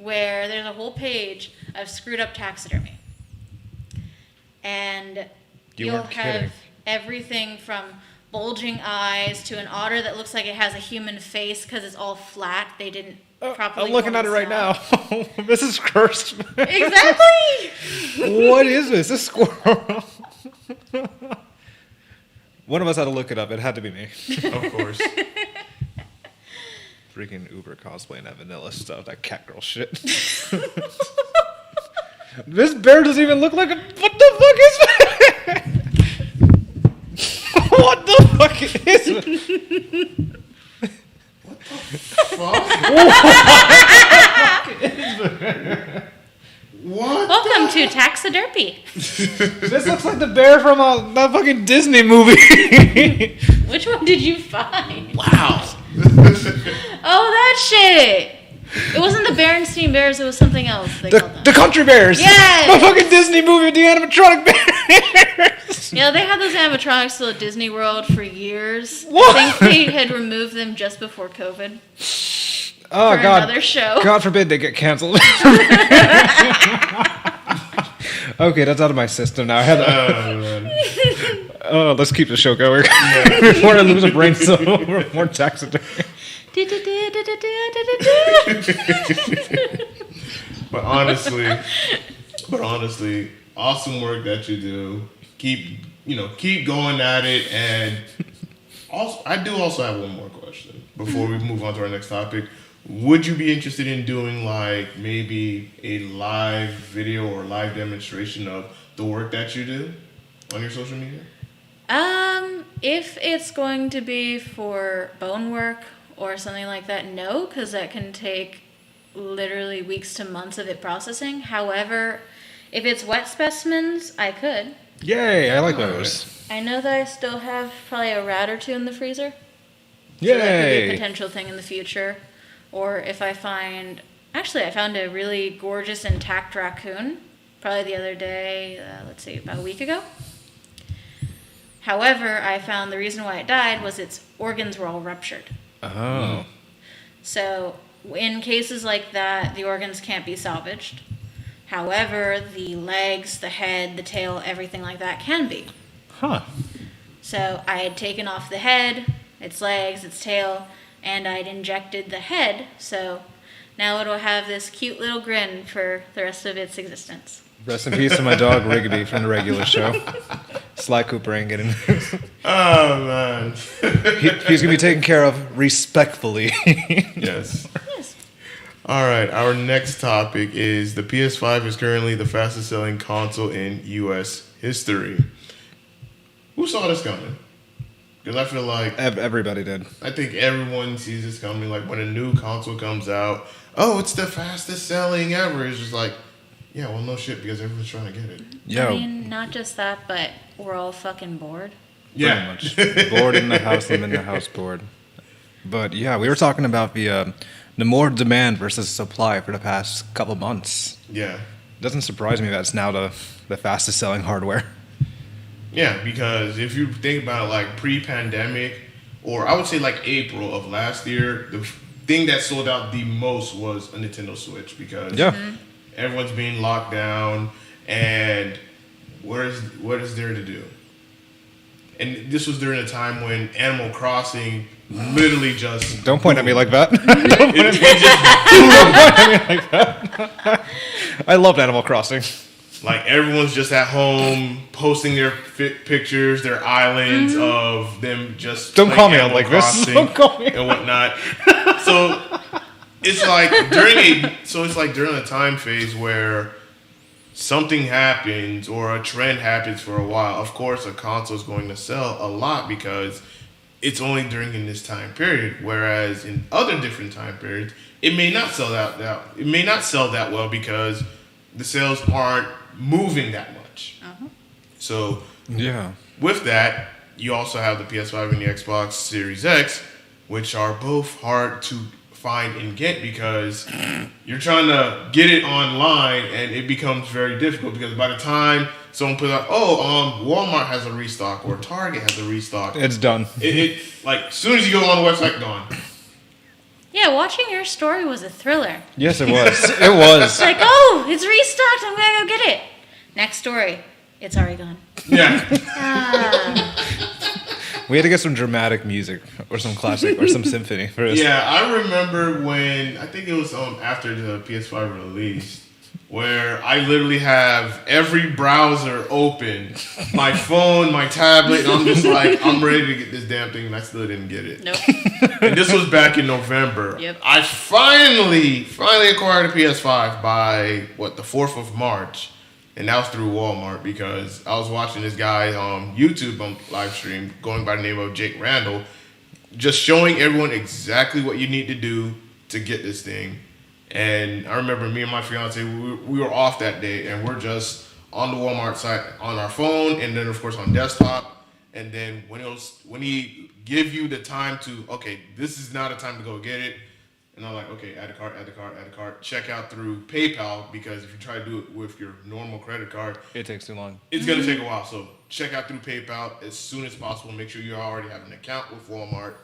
where there's a whole page of screwed up taxidermy. And you'll have everything from bulging eyes to an otter that looks like it has a human face because it's all flat. They didn't properly. I'm looking at it right now. This is cursed. Exactly. What is this? A squirrel. One of us had to look it up. It had to be me. Of course. Freaking Uber cosplaying that vanilla stuff, that cat girl shit. This bear doesn't even look like a. What the fuck is that? What the fuck is it? What? Welcome to taxidermy. This looks like the bear from that fucking Disney movie. Which one did you find? Wow. Oh, that shit. It wasn't the Berenstein Bears, it was something else they called them. The Country Bears. Yes! The fucking Disney movie with the animatronic bears. Yeah, they had those animatronics still at Disney World for years. What? I think they had removed them just before COVID. Oh, for God. Another show. God forbid they get canceled. Okay, that's out of my system now. I had Let's keep the show going before I lose a brain cell. More taxidermy. But honestly, awesome work that you do. Keep going at it. And also, I do also have one more question before we move on to our next topic. Would you be interested in doing like maybe a live video or live demonstration of the work that you do on your social media? If it's going to be for bone work or something like that, no, because that can take literally weeks to months of it processing. However, if it's wet specimens, I could. Yay, I like those. I know that I still have probably a rat or two in the freezer. Yay. So that could be a potential thing in the future. Or if I found a really gorgeous intact raccoon, probably the other day, about a week ago. However, I found the reason why it died was its organs were all ruptured. Oh. So in cases like that, the organs can't be salvaged. However, the legs, the head, the tail, everything like that can be. Huh. So I had taken off the head, its legs, its tail, and I'd injected the head. So now it'll have this cute little grin for the rest of its existence. Rest in peace to my dog Rigby from the regular show. Sly Cooper ain't getting this. Oh, man. He's going to be taken care of respectfully. Yes. All right, our next topic is the PS5 is currently the fastest selling console in U.S. history. Who saw this coming? Because I feel like... Everybody did. I think everyone sees this coming. Like when a new console comes out, oh, it's the fastest selling ever. It's just like, yeah, well, no shit, because everyone's trying to get it. Yeah. I mean, not just that, but we're all fucking bored. Yeah. Pretty much. Bored in the house, I'm in the house bored. But yeah, we were talking about the more demand versus supply for the past couple months. Yeah. Doesn't surprise me that it's now the fastest selling hardware. Yeah, because if you think about it, like pre-pandemic, or I would say like April of last year, the thing that sold out the most was a Nintendo Switch because everyone's being locked down, and what is there to do? And this was during a time when Animal Crossing literally just... Don't point at me like that. I loved Animal Crossing. Like, everyone's just at home posting their pictures, their islands of them just... Don't call me out like this. Don't call me and whatnot. So, it's like during a time phase where something happens or a trend happens for a while. Of course, a console is going to sell a lot because it's only during in this time period. Whereas in other different time periods, it may not sell that well because the sales aren't moving that much. So yeah, with that, you also have the PS5 and the Xbox Series X, which are both hard to find and get because you're trying to get it online and it becomes very difficult because by the time someone puts out, Walmart has a restock or Target has a restock, it's done. It like as soon as you go on the website, gone. Yeah, watching your story was a thriller. Yes, it was. It was. It's like, oh, it's restocked. I'm gonna go get it. Next story, it's already gone. Yeah. We had to get some dramatic music or some classic or some symphony for this. Yeah, I remember when I think it was after the PS5 released, where I literally have every browser open, my phone, my tablet, and I'm just like, I'm ready to get this damn thing, and I still didn't get it. Nope. And this was back in November. Yep. I finally acquired a PS5 by the 4th of March. And that was through Walmart because I was watching this guy on YouTube live stream going by the name of Jake Randall, just showing everyone exactly what you need to do to get this thing. And I remember me and my fiance, we were off that day and we're just on the Walmart site on our phone and then of course on desktop. And then when he give you the time to, okay, this is not a time to go get it. And I'm like, okay, add a cart, check out through PayPal because if you try to do it with your normal credit card, it takes too long. It's going to take a while. So check out through PayPal as soon as possible. Make sure you already have an account with Walmart.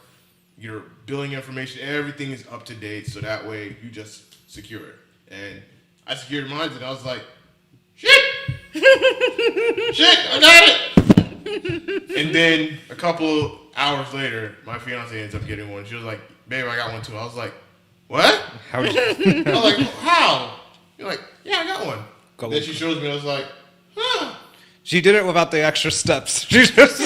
Your billing information, everything is up to date. So that way you just secure it. And I secured mine and I was like, shit, I got it. And then a couple hours later, my fiance ends up getting one. She was like, "Babe, I got one too." I was like, "What?" How? I was like, "How?" You're like, "Yeah, I got one." Then she shows me. I was like, "Huh." She did it without the extra steps. She just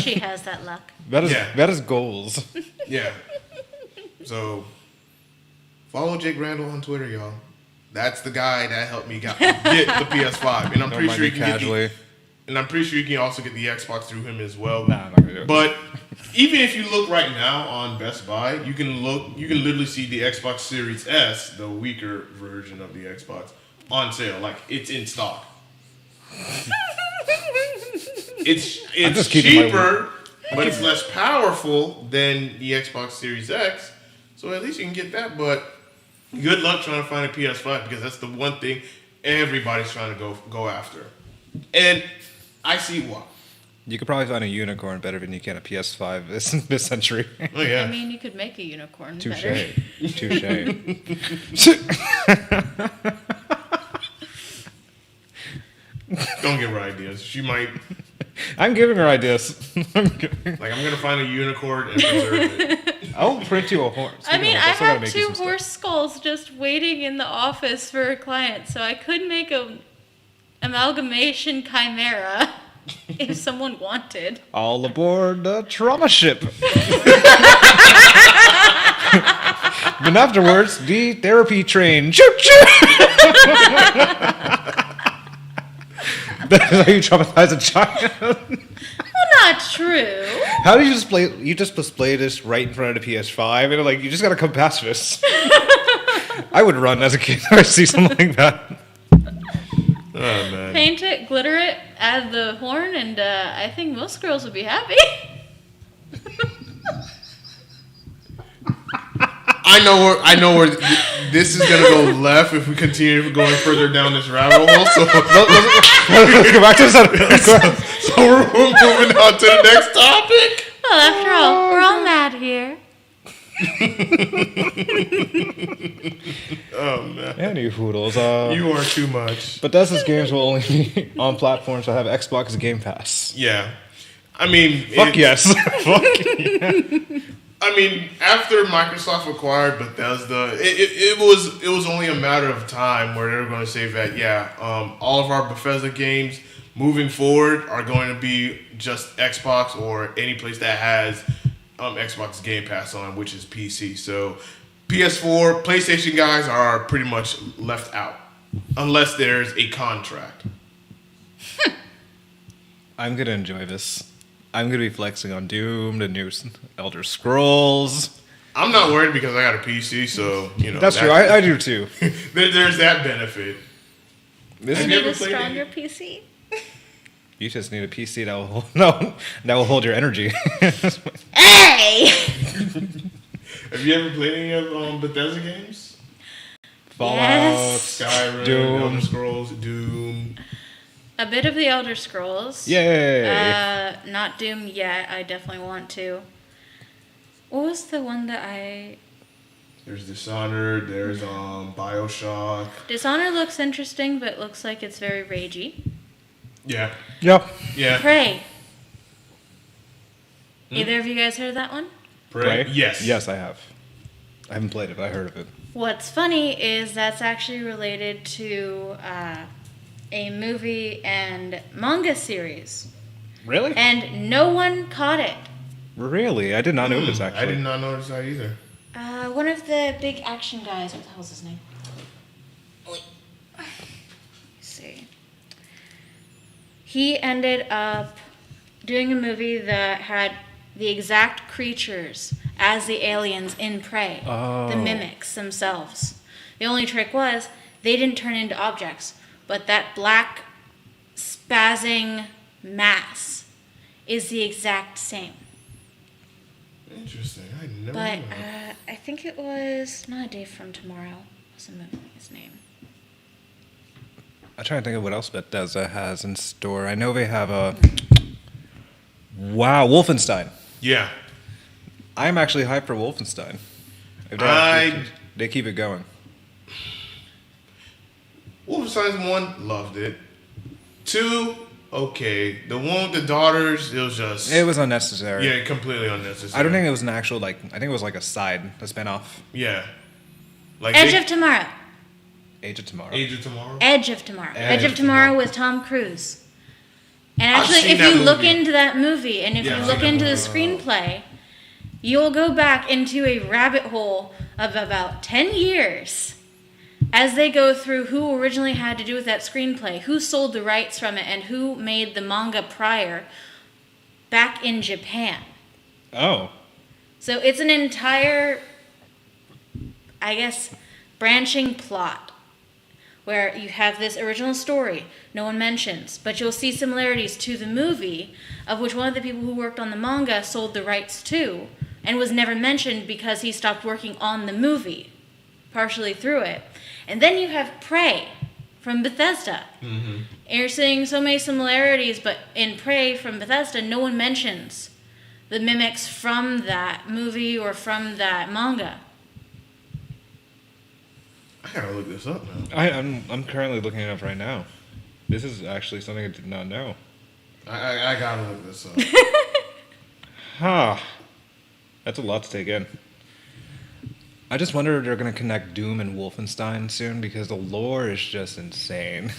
She has that luck. that is goals. Yeah. So, follow Jake Randall on Twitter, y'all. That's the guy that helped me get the PS5, and I'm pretty sure you can casually. and I'm pretty sure you can also get the Xbox through him as well. Nah, I'm not gonna do it. But even if you look right now on Best Buy, you can literally see the Xbox Series S, the weaker version of the Xbox, on sale. Like, it's in stock. It's just keeping my cheaper, but it's less powerful than the Xbox Series X. So at least you can get that. But good luck trying to find a PS5 because that's the one thing everybody's trying to go after. And I see why. You could probably find a unicorn better than you can a PS5 this century. Oh yeah. I mean, you could make a unicorn Touche. better. Touche. Don't give her ideas. She might. I'm giving her ideas. I'm gonna find a unicorn and preserve it. I'll print you a horse. I mean, I have 2 horse skulls just waiting in the office for a client, so I could make a amalgamation chimera if someone wanted. All aboard the trauma ship. But afterwards, the therapy train. Choo choo. That's how you traumatize a child. Well, not true. How do you display? You just display this right in front of the PS5, and like you just gotta come past this. I would run as a kid if I see something like that. Oh man. Paint it, glitter it, add the horn, and I think most girls would be happy. I know where this is gonna go left if we continue going further down this rabbit hole. So Let's go back to this. so we're moving on to the next topic. Well, after all, we're all mad here. Oh man. Any hoodles. You are too much. Bethesda's games will only be on platforms that have Xbox Game Pass. Yeah. I mean, Fuck yes. Fuck yeah. I mean, after Microsoft acquired Bethesda, it was only a matter of time where they were going to say that all of our Bethesda games moving forward are going to be just Xbox or any place that has Xbox Game Pass on, which is PC. So PS4, PlayStation guys are pretty much left out unless there's a contract. I'm gonna enjoy this. I'm gonna be flexing on Doom, the new Elder Scrolls. I'm not worried because I got a PC, so That's true. I do too. There's that benefit. This Have You you need ever a played stronger PC? You just need a PC that will that will hold your energy. Hey! Have you ever played any of Bethesda games? Fallout, Yes. Skyrim, Doom. Elder Scrolls, Doom. A bit of the Elder Scrolls. Yay! Not Doom yet. I definitely want to. What was the one that I... There's Dishonored. There's BioShock. Dishonored looks interesting, but looks like it's very ragey. Yeah, Yep. yeah. Prey. Either of you guys heard of that one? Prey. Yes. Yes, I have. I haven't played it, but I heard of it. What's funny is that's actually related to a movie and manga series. Really? And no one caught it. Really? I did not know this I actually. did not notice that either. One of the big action guys, what the hell's his name? Let's see. He ended up doing a movie that had the exact creatures as the aliens in Prey. Oh. The mimics themselves. The only trick was they didn't turn into objects, but that black spazzing mass is the exact same. Interesting. I never But knew that. I think it was not A Day from Tomorrow. What's the movie's name? I'm trying to think of what else Bethesda has in store. I know they have a... Wow, Wolfenstein. Yeah. I'm actually hyped for Wolfenstein. If they keep it going. Wolfenstein 1, loved it. 2, okay. The one with the daughters, it was just... It was unnecessary. Yeah, completely unnecessary. I don't think it was an actual, like, I think it was like a spinoff. Yeah. Like Edge of Tomorrow. Age of Tomorrow. Age of Tomorrow? Edge of Tomorrow. Edge Edge of of Tomorrow Tomorrow. with Tom Cruise. And I've actually, seen if that you look movie. into that movie and if Yeah, you I've look seen into that the movie. screenplay, you'll go back into a rabbit hole of about 10 years as they go through who originally had to do with that screenplay, who sold the rights from it, and who made the manga prior back in Japan. Oh. So it's an entire, I guess, branching plot where you have this original story no one mentions, but you'll see similarities to the movie, of which one of the people who worked on the manga sold the rights to, and was never mentioned because he stopped working on the movie, partially through it. And then you have Prey from Bethesda. Mm-hmm. And you're seeing so many similarities, but in Prey from Bethesda, no one mentions the mimics from that movie or from that manga. I gotta look this up now. I'm currently looking it up right now. This is actually something I did not know. I gotta look this up. Huh. That's a lot to take in. I just wonder if they're going to connect Doom and Wolfenstein soon because the lore is just insane.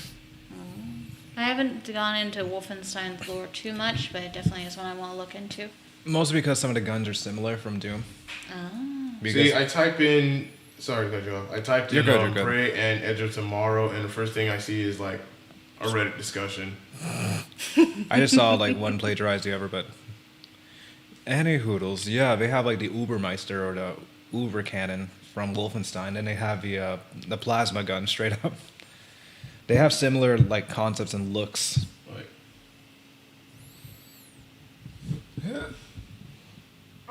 I haven't gone into Wolfenstein's lore too much, but it definitely is one I want to look into. Mostly because some of the guns are similar from Doom. Oh. Because See, I type in... Sorry to cut you off. I typed in You're good. Prey and Edge of Tomorrow, and the first thing I see is, like, a Reddit discussion. I just saw like one plagiarized the other, but any hoodles, yeah, they have like the Ubermeister or the Uber cannon from Wolfenstein, and they have the plasma gun straight up. They have similar like concepts and looks. Like, Yeah,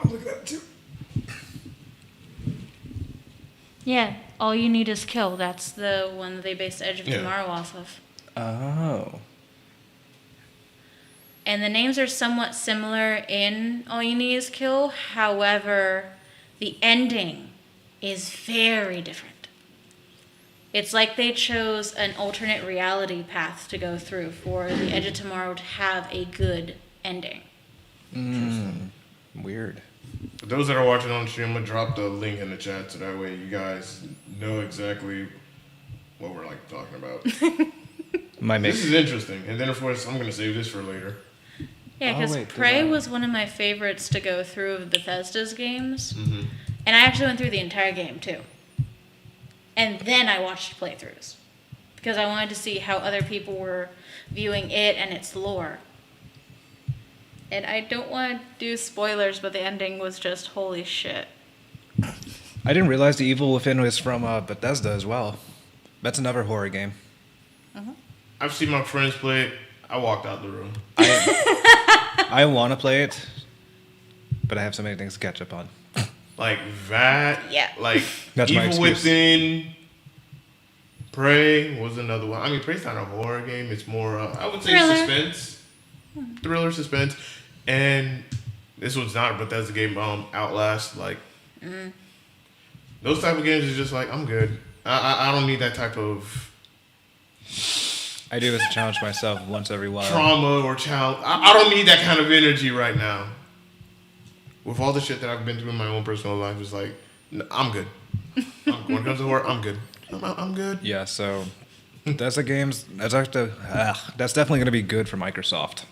I'm looking at it too. Yeah, All You Need Is Kill. That's the one that they based Edge of Yeah. Tomorrow off of. Oh. And the names are somewhat similar in All You Need Is Kill. However, the ending is very different. It's like they chose an alternate reality path to go through for the Edge of Tomorrow to have a good ending. Weird. for those that are watching on stream, I'm gonna drop the link in the chat so that way you guys know exactly what we're like talking about. This is interesting, and then of course I'm gonna save this for later. Yeah, Oh, because wait, Prey there's a- was one of my favorites to go through of Bethesda's games. Mm-hmm. And I actually went through the entire game, too. And then I watched playthroughs. Because I wanted to see how other people were viewing it and its lore. And I don't want to do spoilers, but the ending was just holy shit. I didn't realize The Evil Within was from Bethesda as well. That's another horror game. I've seen my friends play it. I walked out the room. I want to play it, but I have so many things to catch up on. Like that. Yeah. Like That's my Evil excuse. Within. Prey was another one. I mean, Prey's not a horror game. It's more, I would say, Thriller. suspense. Thriller, suspense. And this one's not a Bethesda game. Outlast. Like, those type of games is just like, I'm good. I don't need that type of I do this to challenge myself once every while. trauma or challenge. I don't need that kind of energy right now. With all the shit that I've been through in my own personal life, it's like, I'm good. When it comes to horror, I'm good. I'm good. Yeah, so Bethesda games, that's definitely going to be good for Microsoft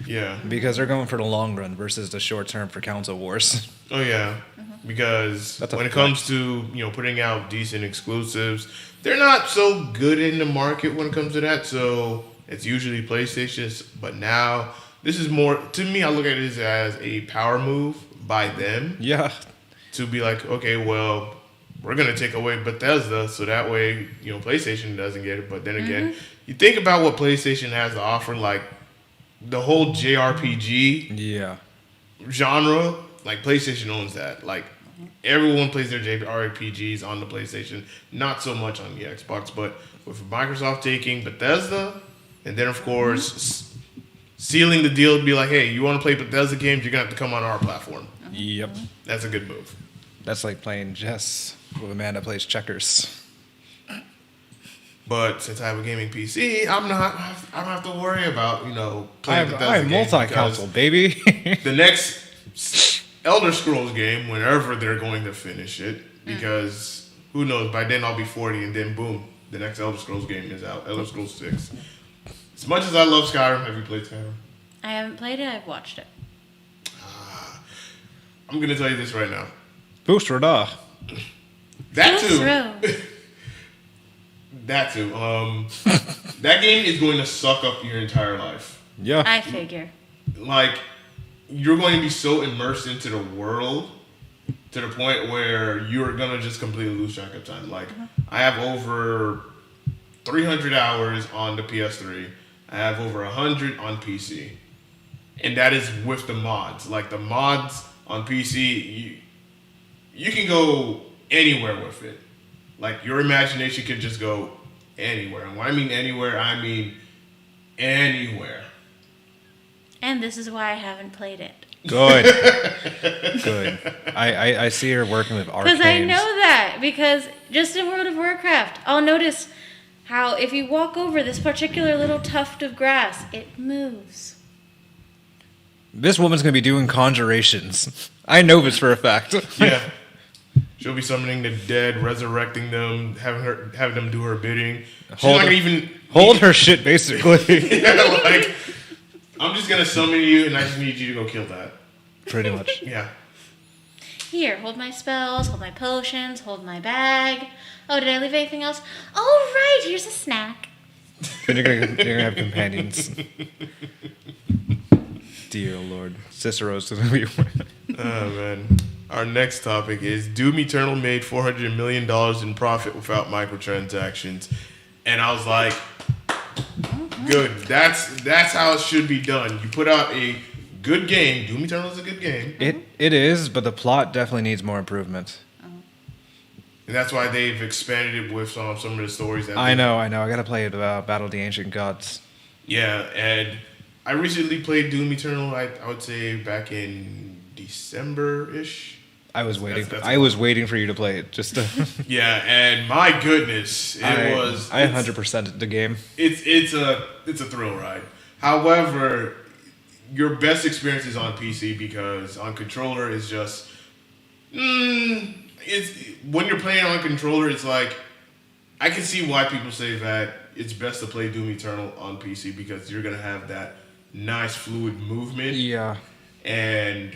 Yeah. because they're going for the long run versus the short term for console wars. Oh yeah. Because That's a when it flex. comes to, putting out decent exclusives, they're not so good in the market when it comes to that. So it's usually PlayStation's, but now this is more, to me, I look at it as a power move by them Yeah, to be like, okay, well, we're going to take away Bethesda so that way, PlayStation doesn't get it. But then again, you think about what PlayStation has to offer, like the whole JRPG yeah. genre, like PlayStation owns that. Like everyone plays their JRPGs on the PlayStation, not so much on the Xbox. But with Microsoft taking Bethesda, and then of course sealing the deal to be like, hey, you want to play Bethesda games, you're gonna have to come on our platform. Yep. That's a good move. That's like playing chess with a man that plays checkers. But since I have a gaming PC, I don't have to worry about I playing have Bethesda games, multi-console, baby. because the next Elder Scrolls game, whenever they're going to finish it, because who knows, by then I'll be 40, and then boom, the next Elder Scrolls game is out, Elder Scrolls 6. As much as I love Skyrim, have you played Skyrim? I haven't played it. I've watched it. I'm going to tell you this right now. Booster da. That Boost too. through. That too. That game is going to suck up your entire life. Yeah. I figure. Like, you're going to be so immersed into the world to the point where you're going to just completely lose track of time. Like, I have over 300 hours on the PS3. I have over 100 on PC. And that is with the mods. Like, the mods on PC, you can go anywhere with it. Like, your imagination can just go anywhere. And when I mean anywhere, I mean anywhere. And this is why I haven't played it. Good. Good. I see her working with arcanes. Because I know that. Because just in World of Warcraft, I'll notice how if you walk over this particular little tuft of grass, it moves. This woman's going to be doing conjurations. I know this for a fact. Yeah. She'll be summoning the dead, resurrecting them, having them do her bidding. She's not gonna even hold her shit, basically. Yeah, like, I'm just gonna summon you, and I just need you to go kill that. Pretty much. Yeah. Here, hold my spells, hold my potions, hold my bag. Oh, did I leave anything else? Oh, right, here's a snack. Then you're gonna have companions. Dear Lord. Cicero's gonna be. Oh, man. Our next topic is Doom Eternal made $400 million in profit without microtransactions. And I was like, good. That's how it should be done. You put out a good game. Doom Eternal is a good game. It is, but the plot definitely needs more improvement. And that's why they've expanded it with some of the stories. That I know. I gotta play it, Battle of the Ancient Gods. Yeah, and I recently played Doom Eternal, I would say back in December-ish. I was waiting. That's I was waiting for you to play it. Just to Yeah, and my goodness, I 100% the game. It's a thrill ride. However, your best experience is on PC because on controller is just it's when you're playing on controller, it's like I can see why people say that it's best to play Doom Eternal on PC because you're gonna have that nice fluid movement. Yeah. And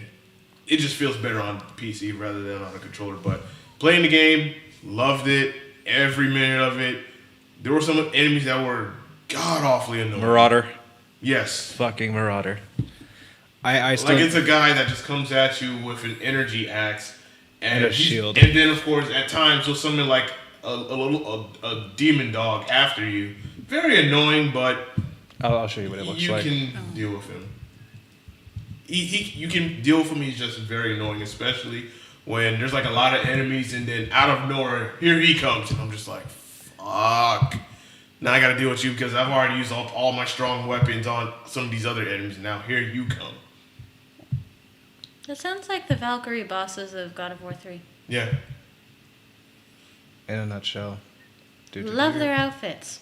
it just feels better on PC rather than on a controller. But playing the game, loved it, every minute of it. There were some enemies that were god-awfully annoying. Marauder. Yes. Fucking Marauder. I still... Like, it's a guy that just comes at you with an energy axe. And a shield. And then, of course, at times, he'll summon, like, a demon dog after you. Very annoying, but... I'll show you what it looks like. You can deal with him. You can deal with him. He's just very annoying, especially when there's like a lot of enemies, and then out of nowhere, here he comes, and I'm just like, fuck. Now I gotta deal with you because I've already used all my strong weapons on some of these other enemies, and now here you come. That sounds like the Valkyrie bosses of God of War 3. Yeah. In a nutshell. Love their outfits.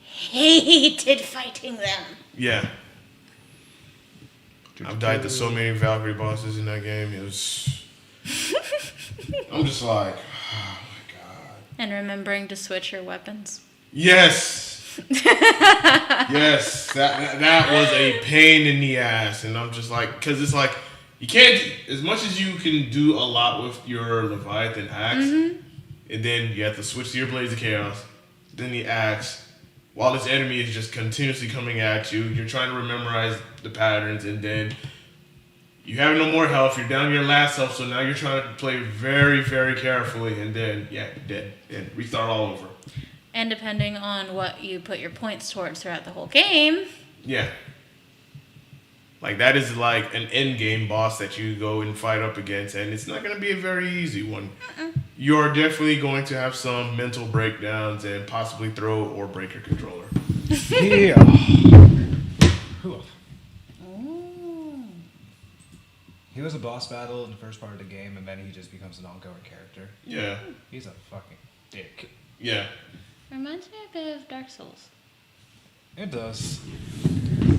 Hated fighting them. Yeah. I've died to so many Valkyrie bosses in that game. It was. I'm just like, oh my god. And remembering to switch your weapons. Yes. Yes. That was a pain in the ass, and I'm just like, because it's like you can't, as much as you can do a lot with your Leviathan axe, and then you have to switch to your Blades of Chaos, then the axe. While this enemy is just continuously coming at you, you're trying to memorize the patterns, and then you have no more health. You're down to your last health, so now you're trying to play very, very carefully, and then, yeah, you're dead. And restart all over. And depending on what you put your points towards throughout the whole game. Yeah. Like, that is like an end game boss that you go and fight up against, and it's not going to be a very easy one. You're definitely going to have some mental breakdowns and possibly throw or break your controller. Yeah. He was a boss battle in the first part of the game, and then he just becomes an ongoing character. Yeah. He's a fucking dick. Yeah. Reminds me a bit of Dark Souls. It does.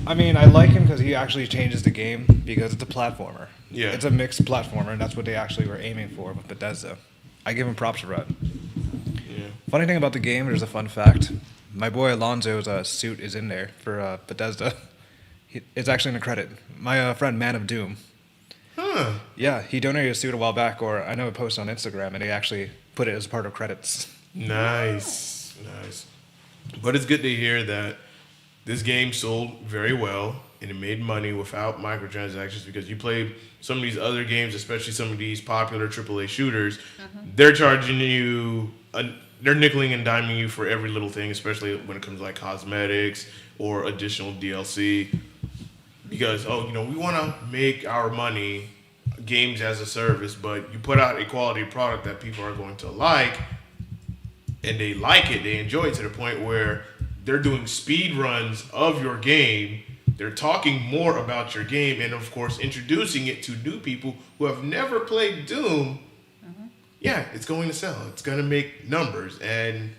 I mean, I like him because he actually changes the game because it's a platformer. Yeah. It's a mixed platformer, and that's what they actually were aiming for with Bethesda. I give him props for that. Yeah. Funny thing about the game, there's a fun fact. My boy Alonzo's suit is in there for Bethesda. It's actually in the credit. My friend Man of Doom. Huh. Yeah, he donated a suit a while back, or I know it posted on Instagram, and they actually put it as part of credits. Nice. Nice. But it's good to hear that this game sold very well and it made money without microtransactions, because you play some of these other games, especially some of these popular AAA shooters, they're charging you, they're nickeling and diming you for every little thing, especially when it comes to like cosmetics or additional DLC. Because, we want to make our money games as a service, but you put out a quality product that people are going to like, and they like it, they enjoy it to the point where they're doing speed runs of your game. They're talking more about your game and, of course, introducing it to new people who have never played Doom. Yeah, it's going to sell. It's going to make numbers. And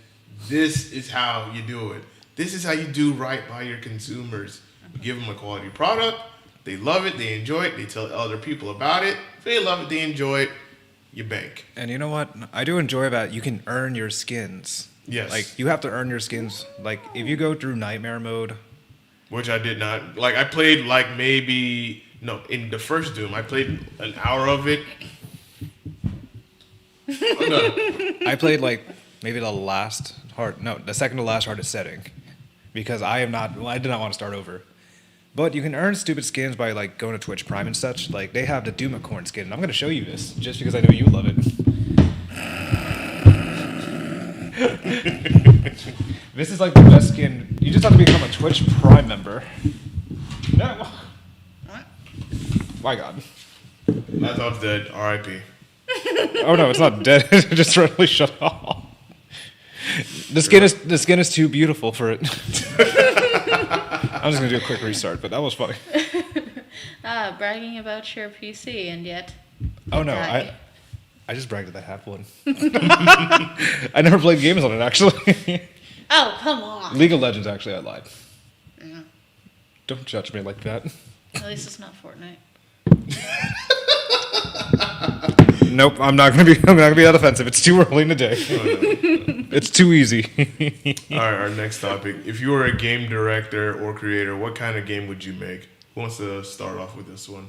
this is how you do it. This is how you do right by your consumers. You give them a quality product. They love it. They enjoy it. They tell other people about it. If they love it, they enjoy it. You bank. And you know what? I do enjoy that you can earn your skins. Yes. Like, you have to earn your skins. Like, if you go through Nightmare mode... Which I did not. Like, I played, in the first Doom, I played an hour of it. I played, maybe the second to last hardest setting. Because I did not want to start over. But you can earn stupid skins by, going to Twitch Prime and such. Like, they have the Doomicorn skin. And I'm going to show you this, just because I know you love it. This is the best skin. You just have to become a Twitch Prime member. No. My God. I thought it was dead. R.I.P. Oh no, it's not dead. It just randomly shut off. The skin is too beautiful for it. I'm just gonna do a quick restart, but that was funny. Bragging about your PC, and yet. Oh no, I just bragged that I have one. I never played games on it, actually. Oh, come on. League of Legends, actually, I lied. Yeah. Don't judge me like that. At least it's not Fortnite. Nope, I'm not gonna be that offensive. It's too early in the day. It's too easy. All right, our next topic. If you were a game director or creator, what kind of game would you make? Who wants to start off with this one?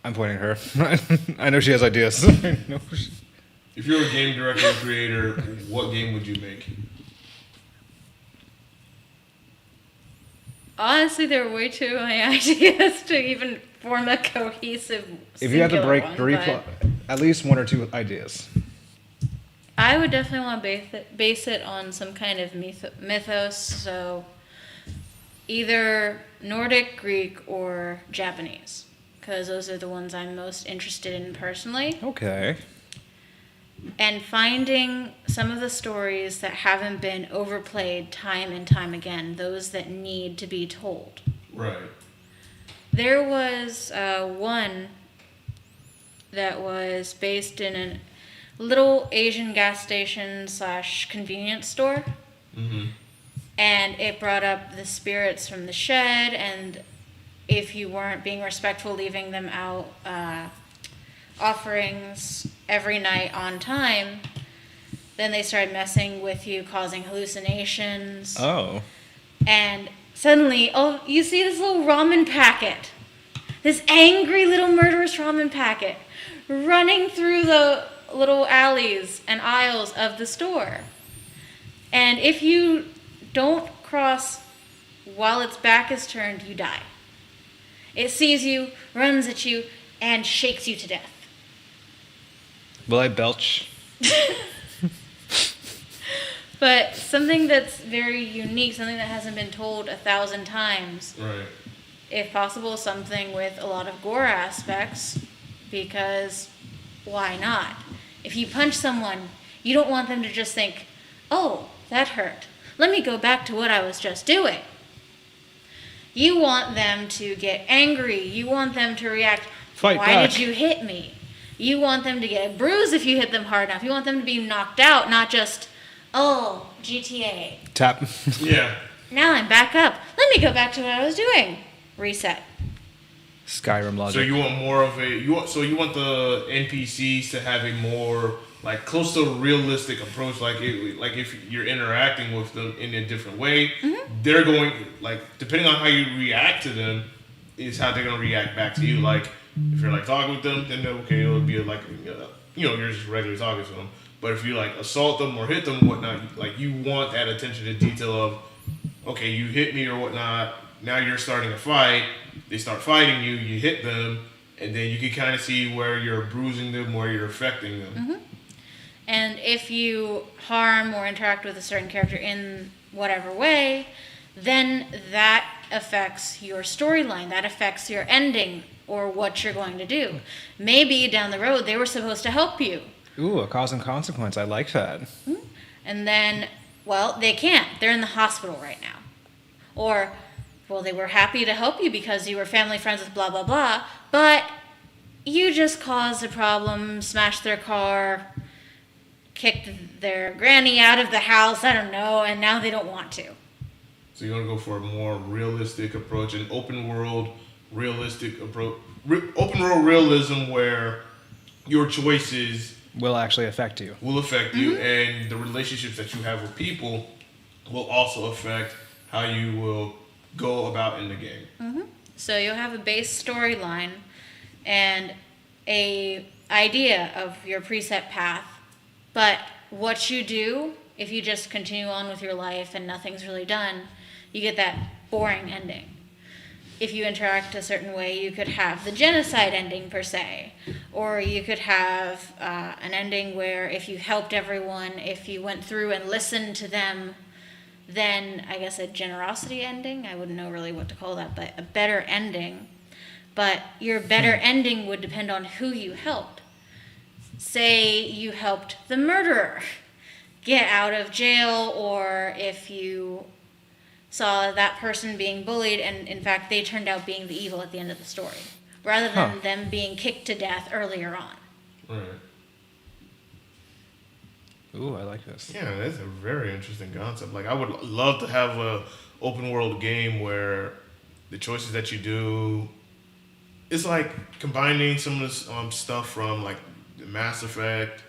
I'm pointing her. I know she has ideas. If you're a game director or creator, what game would you make? Honestly, there are way too many ideas to even form a cohesive. If you had to break one, at least one or two ideas. I would definitely want to base it on some kind of mythos, so either Nordic, Greek, or Japanese, because those are the ones I'm most interested in personally. Okay. And finding some of the stories that haven't been overplayed time and time again, those that need to be told. Right. There was one that was based in a little Asian gas station / convenience store. Mm-hmm. And it brought up the spirits from the shed, and if you weren't being respectful, leaving them out offerings every night on time, then they started messing with you, causing hallucinations. Oh. And suddenly, you see this little ramen packet, this angry little murderous ramen packet running through the little alleys and aisles of the store. And if you don't cross while its back is turned, you die. It sees you, runs at you, and shakes you to death. Will I belch? But something that's very unique, something that hasn't been told 1,000 times. Right. If possible, something with a lot of gore aspects, because why not? If you punch someone, you don't want them to just think, oh, that hurt. Let me go back to what I was just doing. You want them to get angry. You want them to react, Fight why back. did you hit me? You want them to get bruised if you hit them hard enough. You want them to be knocked out, not just, oh, GTA. Tap. Yeah. Now I'm back up. Let me go back to what I was doing. Reset. Skyrim logic. So you want more of you want the NPCs to have a more like close to a realistic approach, like if you're interacting with them in a different way, they're going like depending on how you react to them is how they're gonna react back to you. Like if you're like talking with them, then okay, it'll be like you're just regular talking to them. But if you like assault them or hit them and whatnot, like you want that attention to detail of okay, you hit me or whatnot. Now you're starting a fight. They start fighting you. You hit them, and then you can kind of see where you're bruising them, where you're affecting them. And if you harm or interact with a certain character in whatever way, then that affects your storyline. That affects your ending or what you're going to do. Maybe down the road they were supposed to help you. Ooh, a cause and consequence. I like that. And then, well, they can't. They're in the hospital right now. Or, well, they were happy to help you because you were family friends with blah, blah, blah. But you just caused a problem, smashed their car, kicked their granny out of the house, I don't know, and now they don't want to. So you're gonna go for a more realistic approach, an open world realistic approach, open world realism where your choices Will actually affect you. will affect you, and the relationships that you have with people will also affect how you will go about in the game. So you'll have a base storyline and a idea of your preset path, but what you do, if you just continue on with your life and nothing's really done, you get that boring ending. If you interact a certain way, you could have the genocide ending per se, or you could have an ending where if you helped everyone, if you went through and listened to them, then I guess a generosity ending, I wouldn't know really what to call that, but a better ending. But your better ending would depend on who you helped. Say you helped the murderer get out of jail, or if you saw that person being bullied and in fact they turned out being the evil at the end of the story, rather than them being kicked to death earlier on. Right. Ooh, I like this. Yeah, that's a very interesting concept. Like, I would love to have a open world game where the choices that you do, it's like combining some of this stuff from like the Mass Effect,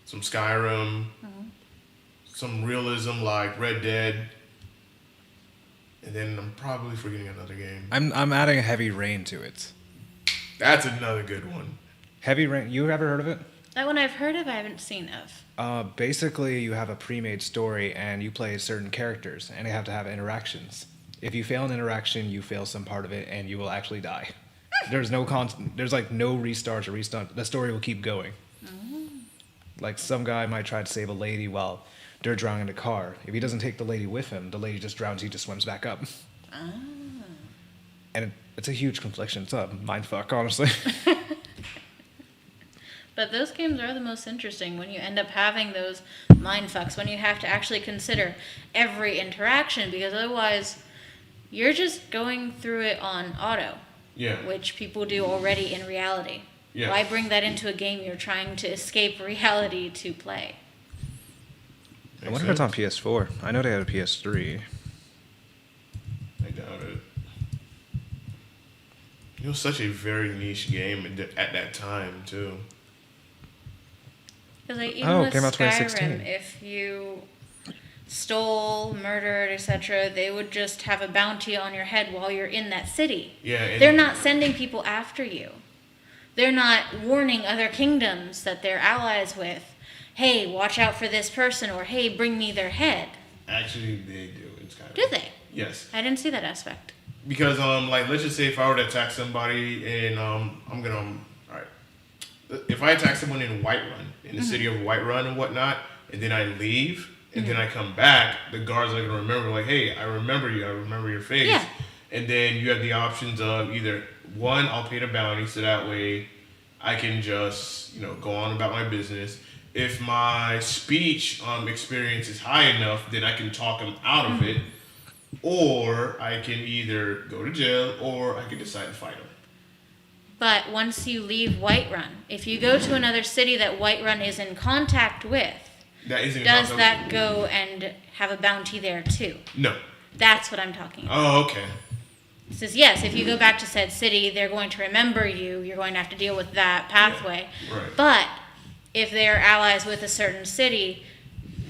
some Skyrim, some realism like Red Dead, and then I'm probably forgetting another game. I'm adding a Heavy Rain to it. That's another good one. Heavy Rain. You ever heard of it? That one I've heard of, I haven't seen of. Basically, you have a pre-made story, and you play certain characters, and they have to have interactions. If you fail an interaction, you fail some part of it, and you will actually die. There's no there's like no restart or restart. The story will keep going. Like some guy might try to save a lady while they're drowning in a car. If he doesn't take the lady with him, the lady just drowns. He just swims back up. And it's a huge confliction. It's a mindfuck, honestly. But those games are the most interesting when you end up having those mindfucks, when you have to actually consider every interaction, because otherwise you're just going through it on auto, which people do already in reality. Yeah. Why bring that into a game you're trying to escape reality to play? I wonder if it's on PS4. I know they had a PS3. I doubt it. It was such a very niche game at that time, too. Because like, even with came out Skyrim, 2016. if you stole, murdered, etc., they would just have a bounty on your head while you're in that city. Yeah, They're not sending people after you. They're not warning other kingdoms that they're allies with, hey, watch out for this person, or hey, bring me their head. Actually, they do in Skyrim. Do they? Yes. I didn't see that aspect. Because, like, let's just say if I were to attack somebody and, I'm gonna, alright. If I attack someone in Whiterun, in the city of Whiterun and whatnot, and then I leave, and then I come back, the guards are gonna remember, like, hey, I remember you, I remember your face. Yeah. And then you have the options of either, one, I'll pay the bounty, so that way I can just, go on about my business. If my speech experience is high enough, then I can talk them out of it. Or I can either go to jail, or I can decide to fight them. But once you leave Whiterun, if you go to another city that Whiterun is in contact with, That isn't does about that go and have a bounty there too? No. That's what I'm talking about. Oh, okay. It says, yes, if you go back to said city, they're going to remember you. You're going to have to deal with that pathway. Yeah, right. But if they're allies with a certain city,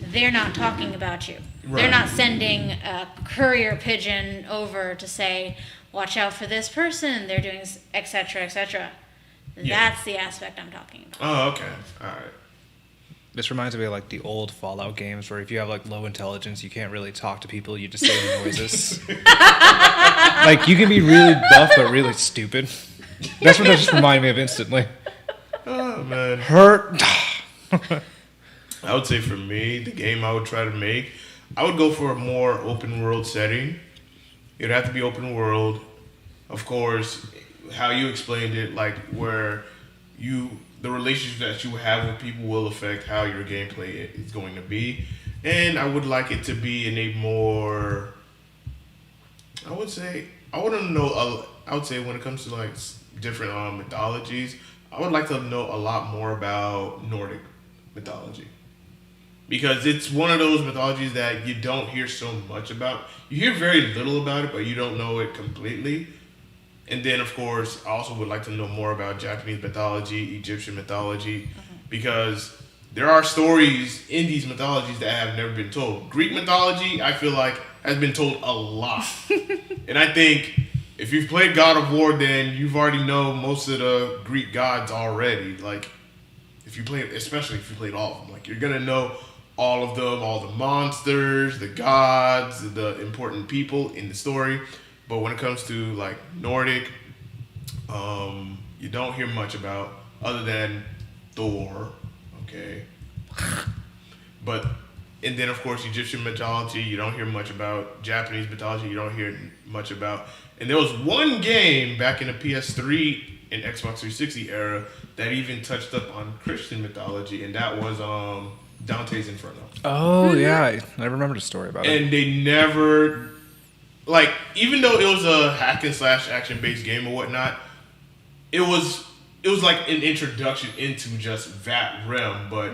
they're not talking about you. Right. They're not sending a courier pigeon over to say, watch out for this person. They're doing et cetera, et cetera. Yeah. That's the aspect I'm talking about. Oh, okay. All right. This reminds me of like the old Fallout games where if you have like low intelligence, you can't really talk to people. You just say noises. Like you can be really buff but really stupid. That's what that just reminded me of instantly. Oh man. Hurt. I would say for me, the game I would try to make, I would go for a more open world setting. It'd have to be open world. Of course, how you explained it, like where the relationship that you have with people will affect how your gameplay is going to be. And I would like it to be in a more, I would say when it comes to like different mythologies, I would like to know a lot more about Nordic mythology. Because it's one of those mythologies that you don't hear so much about. You hear very little about it, but you don't know it completely. And then, of course, I also would like to know more about Japanese mythology, Egyptian mythology, because there are stories in these mythologies that have never been told. Greek mythology, I feel like, has been told a lot. And I think if you've played God of War, then you've already know most of the Greek gods already. Like, especially if you played all of them, like you're gonna know all of them, all the monsters, the gods, the important people in the story. But when it comes to like Nordic, you don't hear much about other than Thor, okay? And then of course Egyptian mythology, you don't hear much about. Japanese mythology, you don't hear much about. And there was one game back in the PS3 and Xbox 360 era that even touched up on Christian mythology, and that was Dante's Inferno. Oh yeah, I remember the story about it. And they never, like, even though it was a hack and slash action based game or whatnot, it was like an introduction into just that realm. But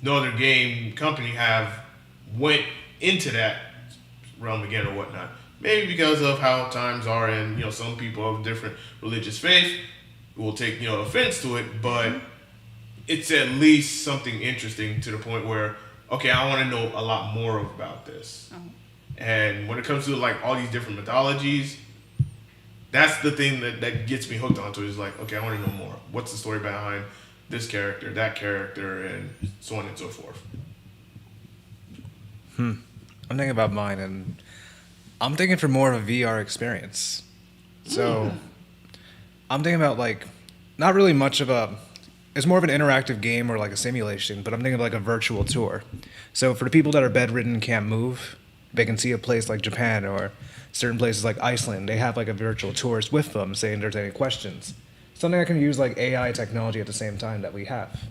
no other game company have went into that realm again or whatnot. Maybe because of how times are, and some people of different religious faith will take offense to it, but it's at least something interesting to the point where, okay, I want to know a lot more about this. And when it comes to like all these different mythologies, that's the thing that gets me hooked onto it, is like, okay, I want to know more. What's the story behind this character, that character, and so on and so forth. I'm thinking about mine, and I'm thinking for more of a VR experience. So I'm thinking about like, not really much of a, it's more of an interactive game or like a simulation, but I'm thinking of like a virtual tour. So for the people that are bedridden and can't move, they can see a place like Japan or certain places like Iceland. They have like a virtual tourist with them saying if there's any questions. Something that can use like AI technology at the same time that we have.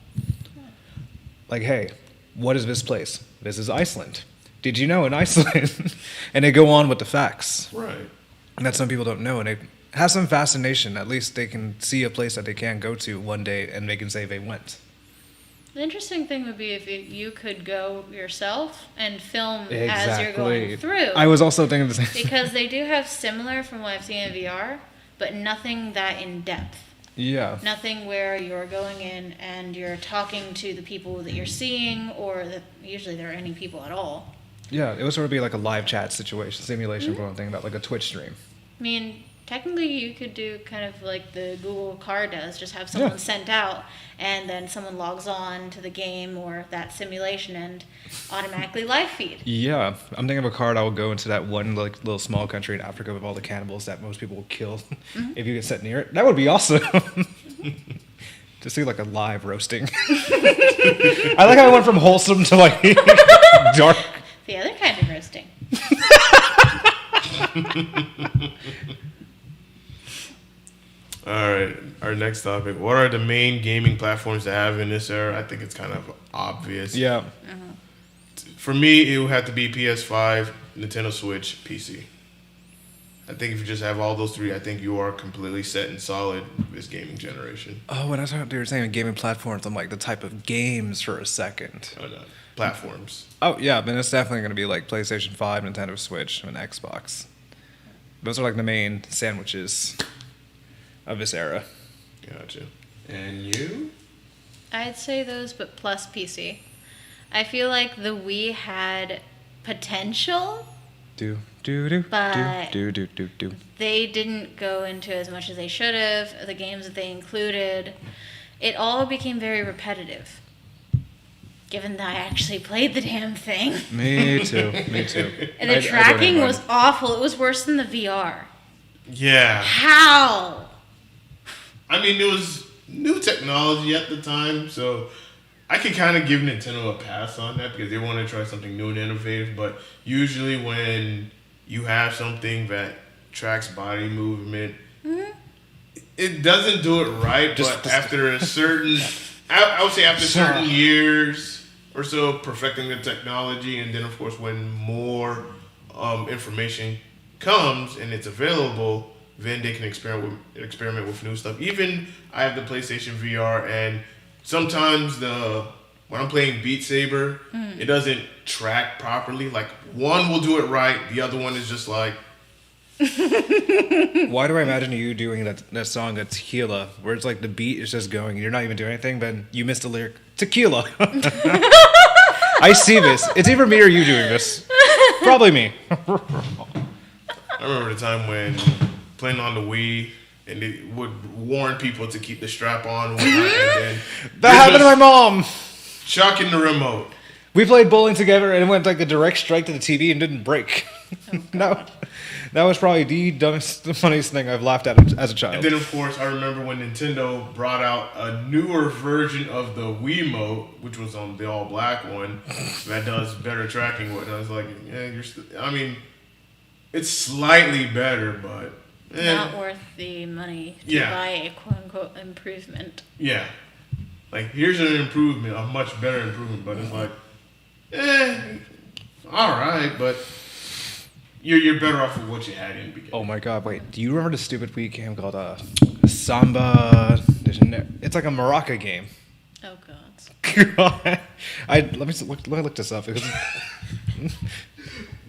Like, hey, what is this place? This is Iceland. Did you know in Iceland? And they go on with the facts. Right. And that some people don't know, and they have some fascination. At least they can see a place that they can go to one day and they can say they went. The interesting thing would be if you could go yourself and film Exactly. as you're going through. I was also thinking the same. Because they do have similar from what I've seen in VR, but nothing that in depth. Yeah. Nothing where you're going in and you're talking to the people that you're seeing, or that usually there are any people at all. Yeah, it would sort of be like a live chat situation, simulation for one thing, about like a Twitch stream. I mean, technically you could do kind of like the Google car does, just have someone sent out and then someone logs on to the game or that simulation and automatically live feed. Yeah, I'm thinking of a card I will go into that one like little small country in Africa with all the cannibals that most people will kill if you get set near it. That would be awesome. To see like a live roasting. I like how I went from wholesome to like dark. The other kind of roasting. All right, our next topic. What are the main gaming platforms to have in this era? I think it's kind of obvious. Yeah. For me, it would have to be PS5, Nintendo Switch, PC. I think if you just have all those three, I think you are completely set and solid this gaming generation. Oh, when I thought you were saying gaming platforms, I'm like the type of games for a second. Oh, no. platforms. Oh yeah, then it's definitely going to be like PlayStation 5, Nintendo Switch, and Xbox. Those are like the main sandwiches of this era. Gotcha. And you? I'd say those, but plus PC. I feel like the Wii had potential, but they didn't go into as much as they should have. The games that they included, it all became very repetitive. Given that I actually played the damn thing. Me too. And the tracking was awful. It was worse than the VR. Yeah. How? I mean, it was new technology at the time, so I can kind of give Nintendo a pass on that because they want to try something new and innovative. But usually when you have something that tracks body movement, it doesn't do it right. But after a certain, I would say after certain years or so perfecting the technology, and then of course when more information comes and it's available, then they can experiment with new stuff. Even I have the PlayStation VR, and sometimes when I'm playing Beat Saber, it doesn't track properly. Like one will do it right, the other one is just like. Why do I imagine you doing that song, that Tequila, where it's like the beat is just going and you're not even doing anything, but you missed the lyric, Tequila. I see this. It's either me or you doing this. Probably me. I remember the time when playing on the Wii, and it would warn people to keep the strap on. And then that happened to my mom. Shocking the remote. We played bowling together, and it went like a direct strike to the TV and didn't break. No. That was probably the funniest thing I've laughed at as a child. And then, of course, I remember when Nintendo brought out a newer version of the Wiimote, which was on the all-black one, that does better tracking. And I was like, yeah, it's slightly better, but... Not worth the money to buy a quote-unquote improvement. Yeah. Like, here's an improvement, a much better improvement, but it's like, all right, but... You're better off with what you had in the beginning. Oh my god, wait. Do you remember the stupid Wii game called Samba? It's like a maraca game. Oh god. Let me look this up because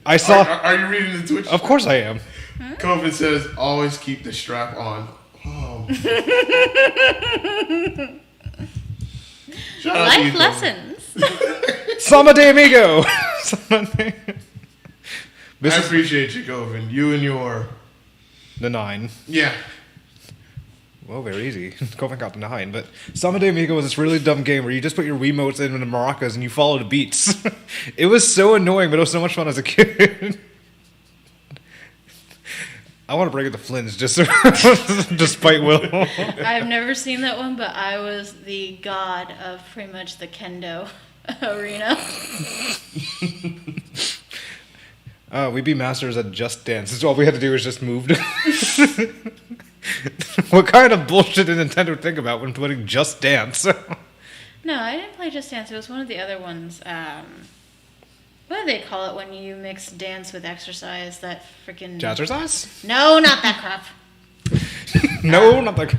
I saw. Are you reading the Twitch? Of course I am. Coven says always keep the strap on. Oh. Shout out to you, Life lessons. Samba de amigo. I appreciate you, Coven. You and your... The 9. Yeah. Well, very easy. Coven got the 9. But Samba de Amigo was this really dumb game where you just put your Wiimotes in the maracas and you follow the beats. It was so annoying, but it was so much fun as a kid. I want to bring it to Flynn's just despite Will. I've never seen that one, but I was the god of pretty much the kendo arena. We'd be masters at Just Dance. So all we had to do was just move. What kind of bullshit did Nintendo think about when putting Just Dance? No, I didn't play Just Dance. It was one of the other ones. What do they call it when you mix dance with exercise? That freaking... Jazzercise? No, not that crap. No, not that.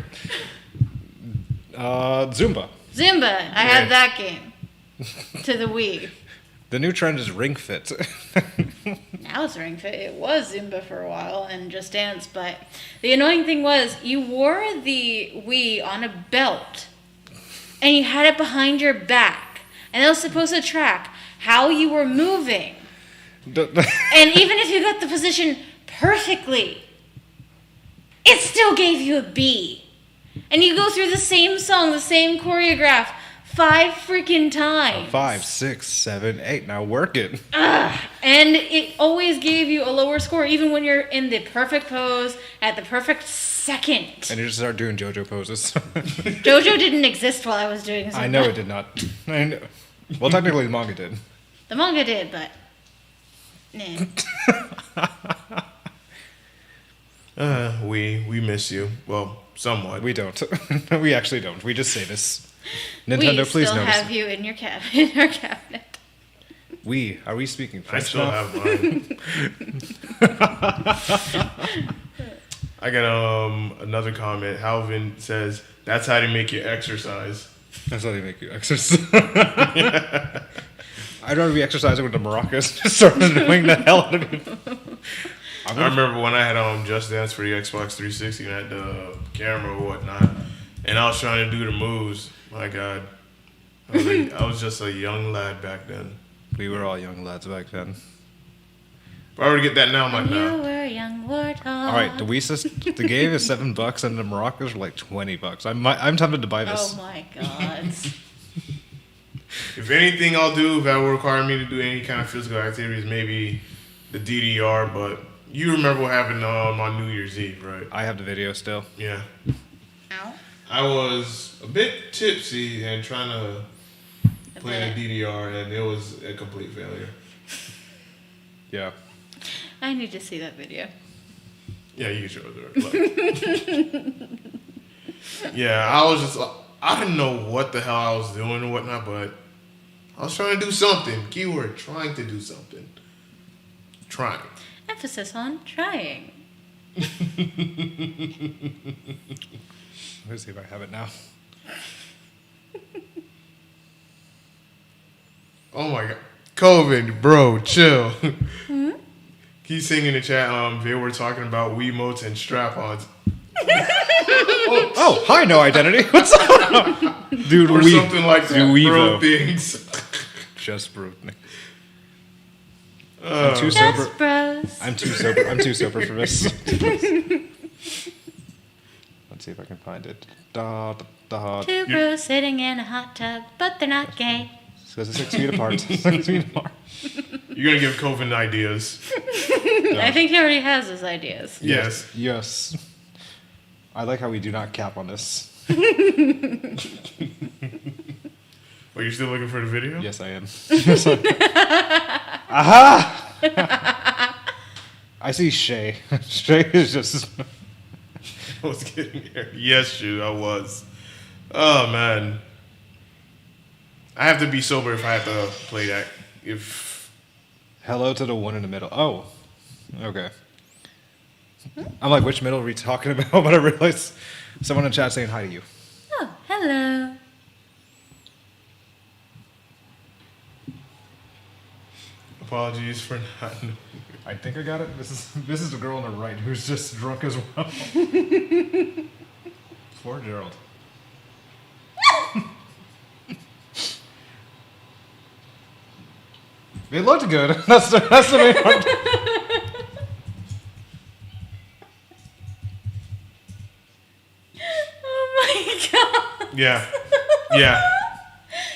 Zumba. Zumba. I had that game. To the Wii. The new trend is Ring Fit. Now it's Ring Fit. It was Zumba for a while and Just Dance, but the annoying thing was you wore the Wii on a belt and you had it behind your back, and it was supposed to track how you were moving. And even if you got the position perfectly, it still gave you a B. And you go through the same song, the same choreograph 5 freaking times. 5, 6, 7, 8. Now work it. And it always gave you a lower score, even when you're in the perfect pose at the perfect second. And you just start doing JoJo poses. JoJo didn't exist while I was doing Zumba. I know it did not. I know. Well, technically the manga did. The manga did, but... Nah. We miss you. Well, somewhat. We don't. We actually don't. We just say this. Nintendo, please still notice. have you in your in our cabinet. Are we speaking French? I still have mine. I got another comment. Halvin says, that's how they make you exercise. That's how they make you exercise. I'd rather be exercising with the maracas. Just start annoying the hell out of me. I remember when I had Just Dance for the Xbox 360 and I had the camera or whatnot, and I was trying to do the moves. My God, I was just a young lad back then. We were all young lads back then. If I were to get that now, I'm like, You nah. were a young warthog. All right, the game is $7 and the maracas are like $20. I'm tempted to buy this. Oh my God. If anything, I'll do if that will require me to do any kind of physical activities, maybe the DDR. But you remember what happened on New Year's Eve, right? I have the video still. Yeah. Ow. I was a bit tipsy and trying to play the DDR, and it was a complete failure. Yeah. I need to see that video. Yeah, you can show it. Yeah, I was just, I didn't know what the hell I was doing and whatnot, but I was trying to do something. Keyword, trying to do something. Trying. Emphasis on trying. Let's see if I have it now. Oh my God. COVID, bro, chill. He's saying in the chat, they were talking about Wiimotes and strap-ons. Oh, hi, no identity. What's up? Dude, Or something like that, bro, Weevo. things. Just broken. Uh, I'm too Just sober. bros. I'm too sober for this. Let's see if I can find it. Two bros sitting in a hot tub, but they're not gay. Because it's 6 feet apart. 6 feet apart. You're going to give Coven ideas. I think he already has his ideas. Yes. Yes. I like how we do not cap on this. Well, you're still looking for the video? Yes, I am. Aha! I see Shay. Shay is just... I was getting here. Yes, shoot, I was. Oh, man. I have to be sober if I have to play that. If Hello to the one in the middle. Oh, okay. I'm like, which middle are we talking about? But I realized someone in chat saying hi to you. Oh, hello. apologies for not knowing. I think I got it. This is the girl on the right who's just drunk as well. Poor Gerald. It looked good. That's the main part. Oh my god. Yeah. Yeah.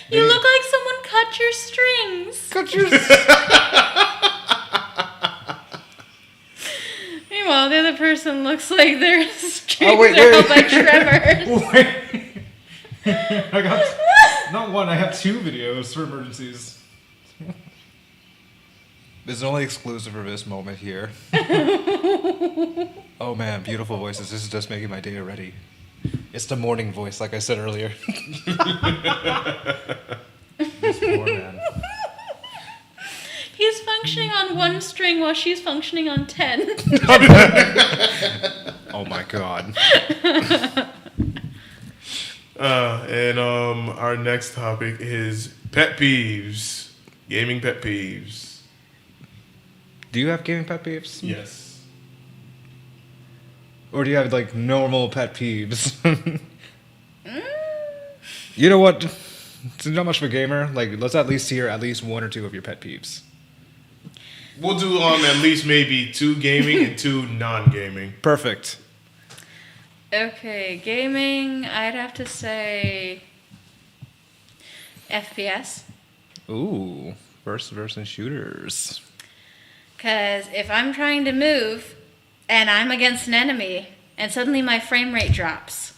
You look like someone cut your strings. Cut your... Meanwhile, the other person looks like their strings Oh, wait, are wait. held by tremors. Wait. I got not one. I have two videos for emergencies. This is only exclusive for this moment here. Oh man, beautiful voices. This is just making my day already. It's the morning voice, like I said earlier. This poor man. He's functioning on one string while she's functioning on 10. Oh my god. And our next topic is pet peeves. Gaming pet peeves. Do you have gaming pet peeves? Yes. Or do you have like normal pet peeves? You know what? It's not much of a gamer. Like, let's at least hear at least one or two of your pet peeves. We'll do at least maybe 2 gaming and 2 non-gaming. Perfect. Okay, gaming, I'd have to say FPS. Ooh, first-person shooters. Because if I'm trying to move and I'm against an enemy and suddenly my frame rate drops,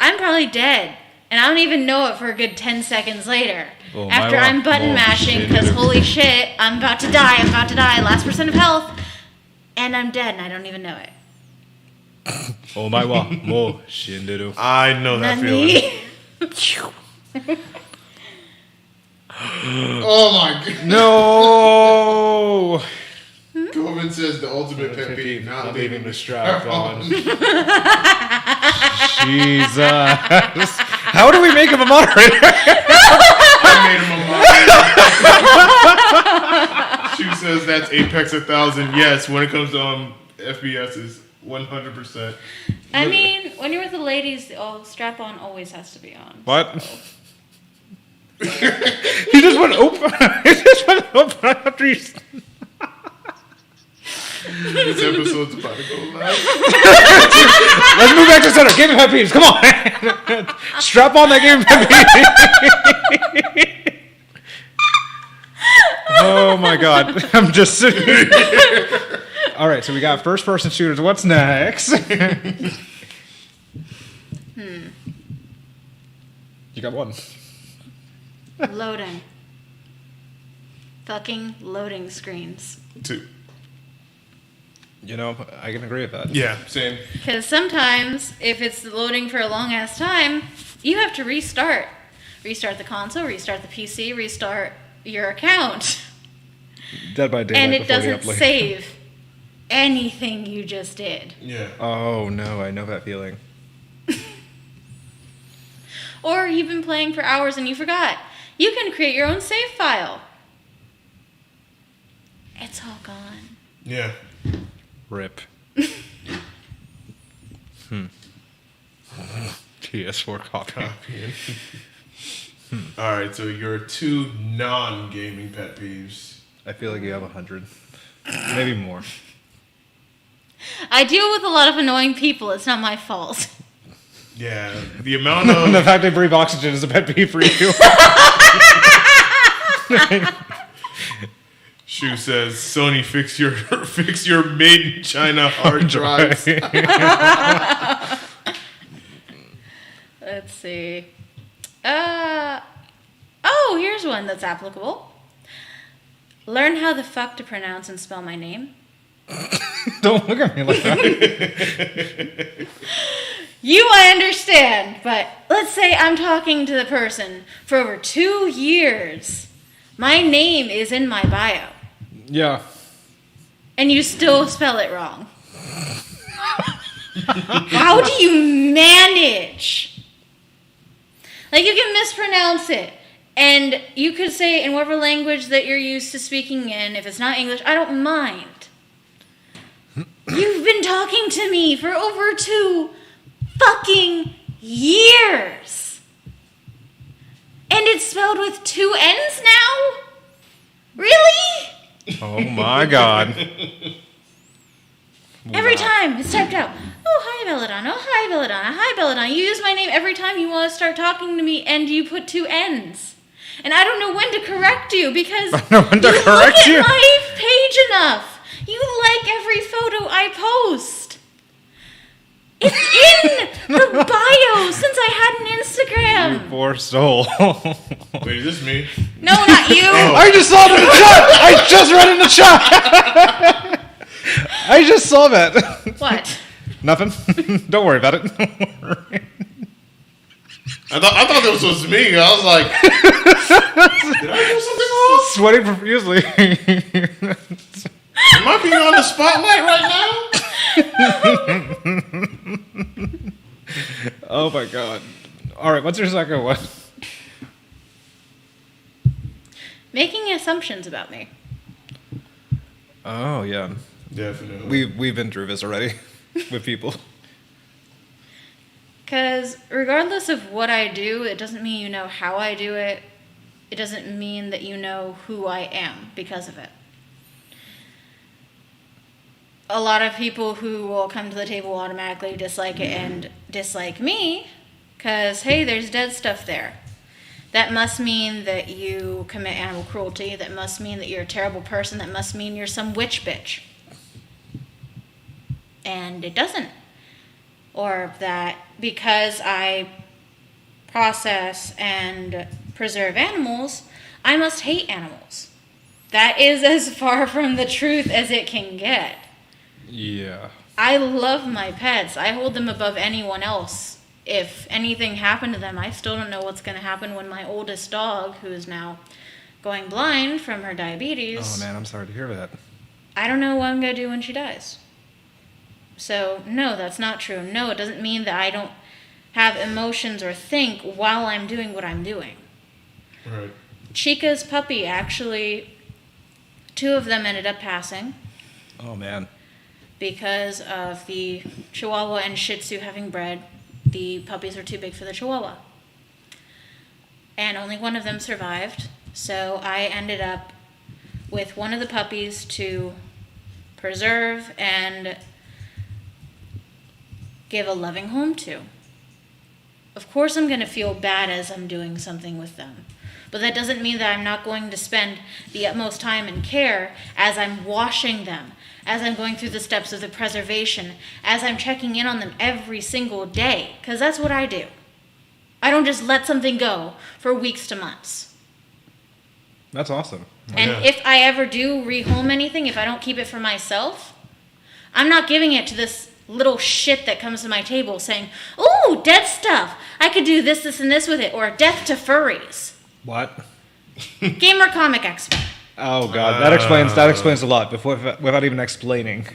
I'm probably dead. And I don't even know it for a good 10 seconds later. Oh, After I'm button mashing because holy shit, I'm about to die, last percent of health, and I'm dead and I don't even know it. Oh my wa, mo shinderu. I know that feeling. Nani? Oh my god. No! Coven says the ultimate pet peeve, not leaving the strap on. Jesus. How do we make him a moderator? made him a moderator. She says that's Apex 1000. Yes, when it comes to FPS, is 100%. I mean, when you're with the ladies, the strap on always has to be on. What? So. He just went open. He just went open after you. This episode's about to go live. Let's move back to center. Game of pet peeves. Come on. Strap on that game of pet peeves. Oh my god. I'm just sitting here. All right, so we got first person shooters. What's next? You got one. Loading. Fucking loading screens. 2. You know, I can agree with that. Yeah, same. Because sometimes, if it's loading for a long ass time, you have to restart. Restart the console, restart the PC, restart your account. Dead by Daylight. And it before the doesn't upload. save anything you just did. Yeah. Oh no, I know that feeling. Or you've been playing for hours and you forgot. You can create your own save file. It's all gone. Yeah. Rip. PS4 copy. All right, so your 2 non-gaming pet peeves. I feel like you have 100. Maybe more. I deal with a lot of annoying people. It's not my fault. Yeah, the amount of The fact they breathe oxygen is a pet peeve for you. Shu says, Sony, fix your made in China hard drives. Let's see. Here's one that's applicable. Learn how the fuck to pronounce and spell my name. Don't look at me like that. I understand, but let's say I'm talking to the person for over 2 years. My name is in my bio. Yeah. And you still spell it wrong. How do you manage? Like, you can mispronounce it. And you could say it in whatever language that you're used to speaking in. If it's not English, I don't mind. You've been talking to me for over 2 fucking years. And it's spelled with 2 N's now? Really? Oh my god. Every time it's typed out. Oh, hi, Belladonna. Oh, hi, Belladonna. Hi, Belladonna. You use my name every time you want to start talking to me, and you put 2 N's. And I don't know when to correct you because I know when to you correct look you. at my page enough. You like every photo I post. It's in the bio since I had an Instagram. You poor soul. Wait, is this me? No, not you. I just saw it in the chat! I just read it in the chat! I just saw that. What? Nothing. Don't worry about it. Don't worry. I thought that was supposed to be me. I was like, did I do something wrong? Sweating profusely. Am I being on the spotlight right now? Oh my god. Alright, what's your second one? Making assumptions about me. Oh yeah. Definitely. We've been through this already with people. Because regardless of what I do, it doesn't mean you know how I do it. It doesn't mean that you know who I am because of it. A lot of people who will come to the table will automatically dislike it and dislike me because, hey, there's dead stuff there. That must mean that you commit animal cruelty. That must mean that you're a terrible person. That must mean you're some witch bitch. And it doesn't. Or that because I process and preserve animals, I must hate animals. That is as far from the truth as it can get. Yeah. I love my pets. I hold them above anyone else. If anything happened to them, I still don't know what's going to happen when my oldest dog, who is now going blind from her diabetes. Oh man, I'm sorry to hear that. I don't know what I'm going to do when she dies. So, no, that's not true. No, it doesn't mean that I don't have emotions or think while I'm doing what I'm doing. Right. Chica's puppy, actually, 2 of them ended up passing Oh, man. because of the Chihuahua and Shih Tzu having bred. The puppies were too big for the Chihuahua. And only one of them survived. So I ended up with one of the puppies to preserve and give a loving home to. Of course I'm going to feel bad as I'm doing something with them. But that doesn't mean that I'm not going to spend the utmost time and care as I'm washing them, as I'm going through the steps of the preservation, as I'm checking in on them every single day. Because that's what I do. I don't just let something go for weeks to months. That's awesome. And if I ever do rehome anything, if I don't keep it for myself, I'm not giving it to this little shit that comes to my table saying, "Ooh, dead stuff. I could do this, this, and this with it." Or "death to furries." What? Gamer comic expert. Oh, God. That explains a lot without even explaining.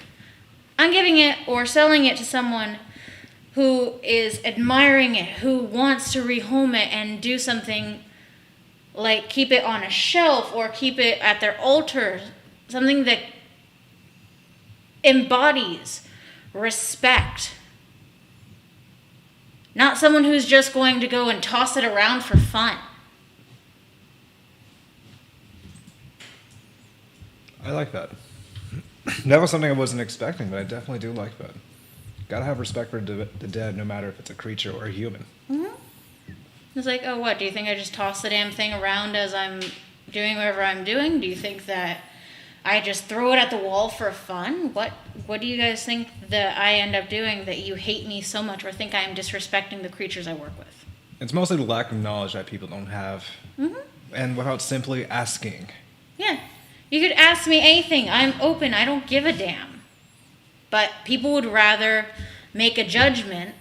I'm giving it or selling it to someone who is admiring it, who wants to rehome it and do something like keep it on a shelf or keep it at their altar, something that embodies respect. Not someone who's just going to go and toss it around for fun. I like that. That was something I wasn't expecting, but I definitely do like that. Gotta have respect for the dead, no matter if it's a creature or a human. Mm-hmm. It's like, oh, what? Do you think I just toss the damn thing around as I'm doing whatever I'm doing? Do you think that I just throw it at the wall for fun? What do you guys think that I end up doing that you hate me so much or think I am disrespecting the creatures I work with? It's mostly the lack of knowledge that people don't have. Mm-hmm. And without simply asking. Yeah. You could ask me anything. I'm open. I don't give a damn. But people would rather make a judgment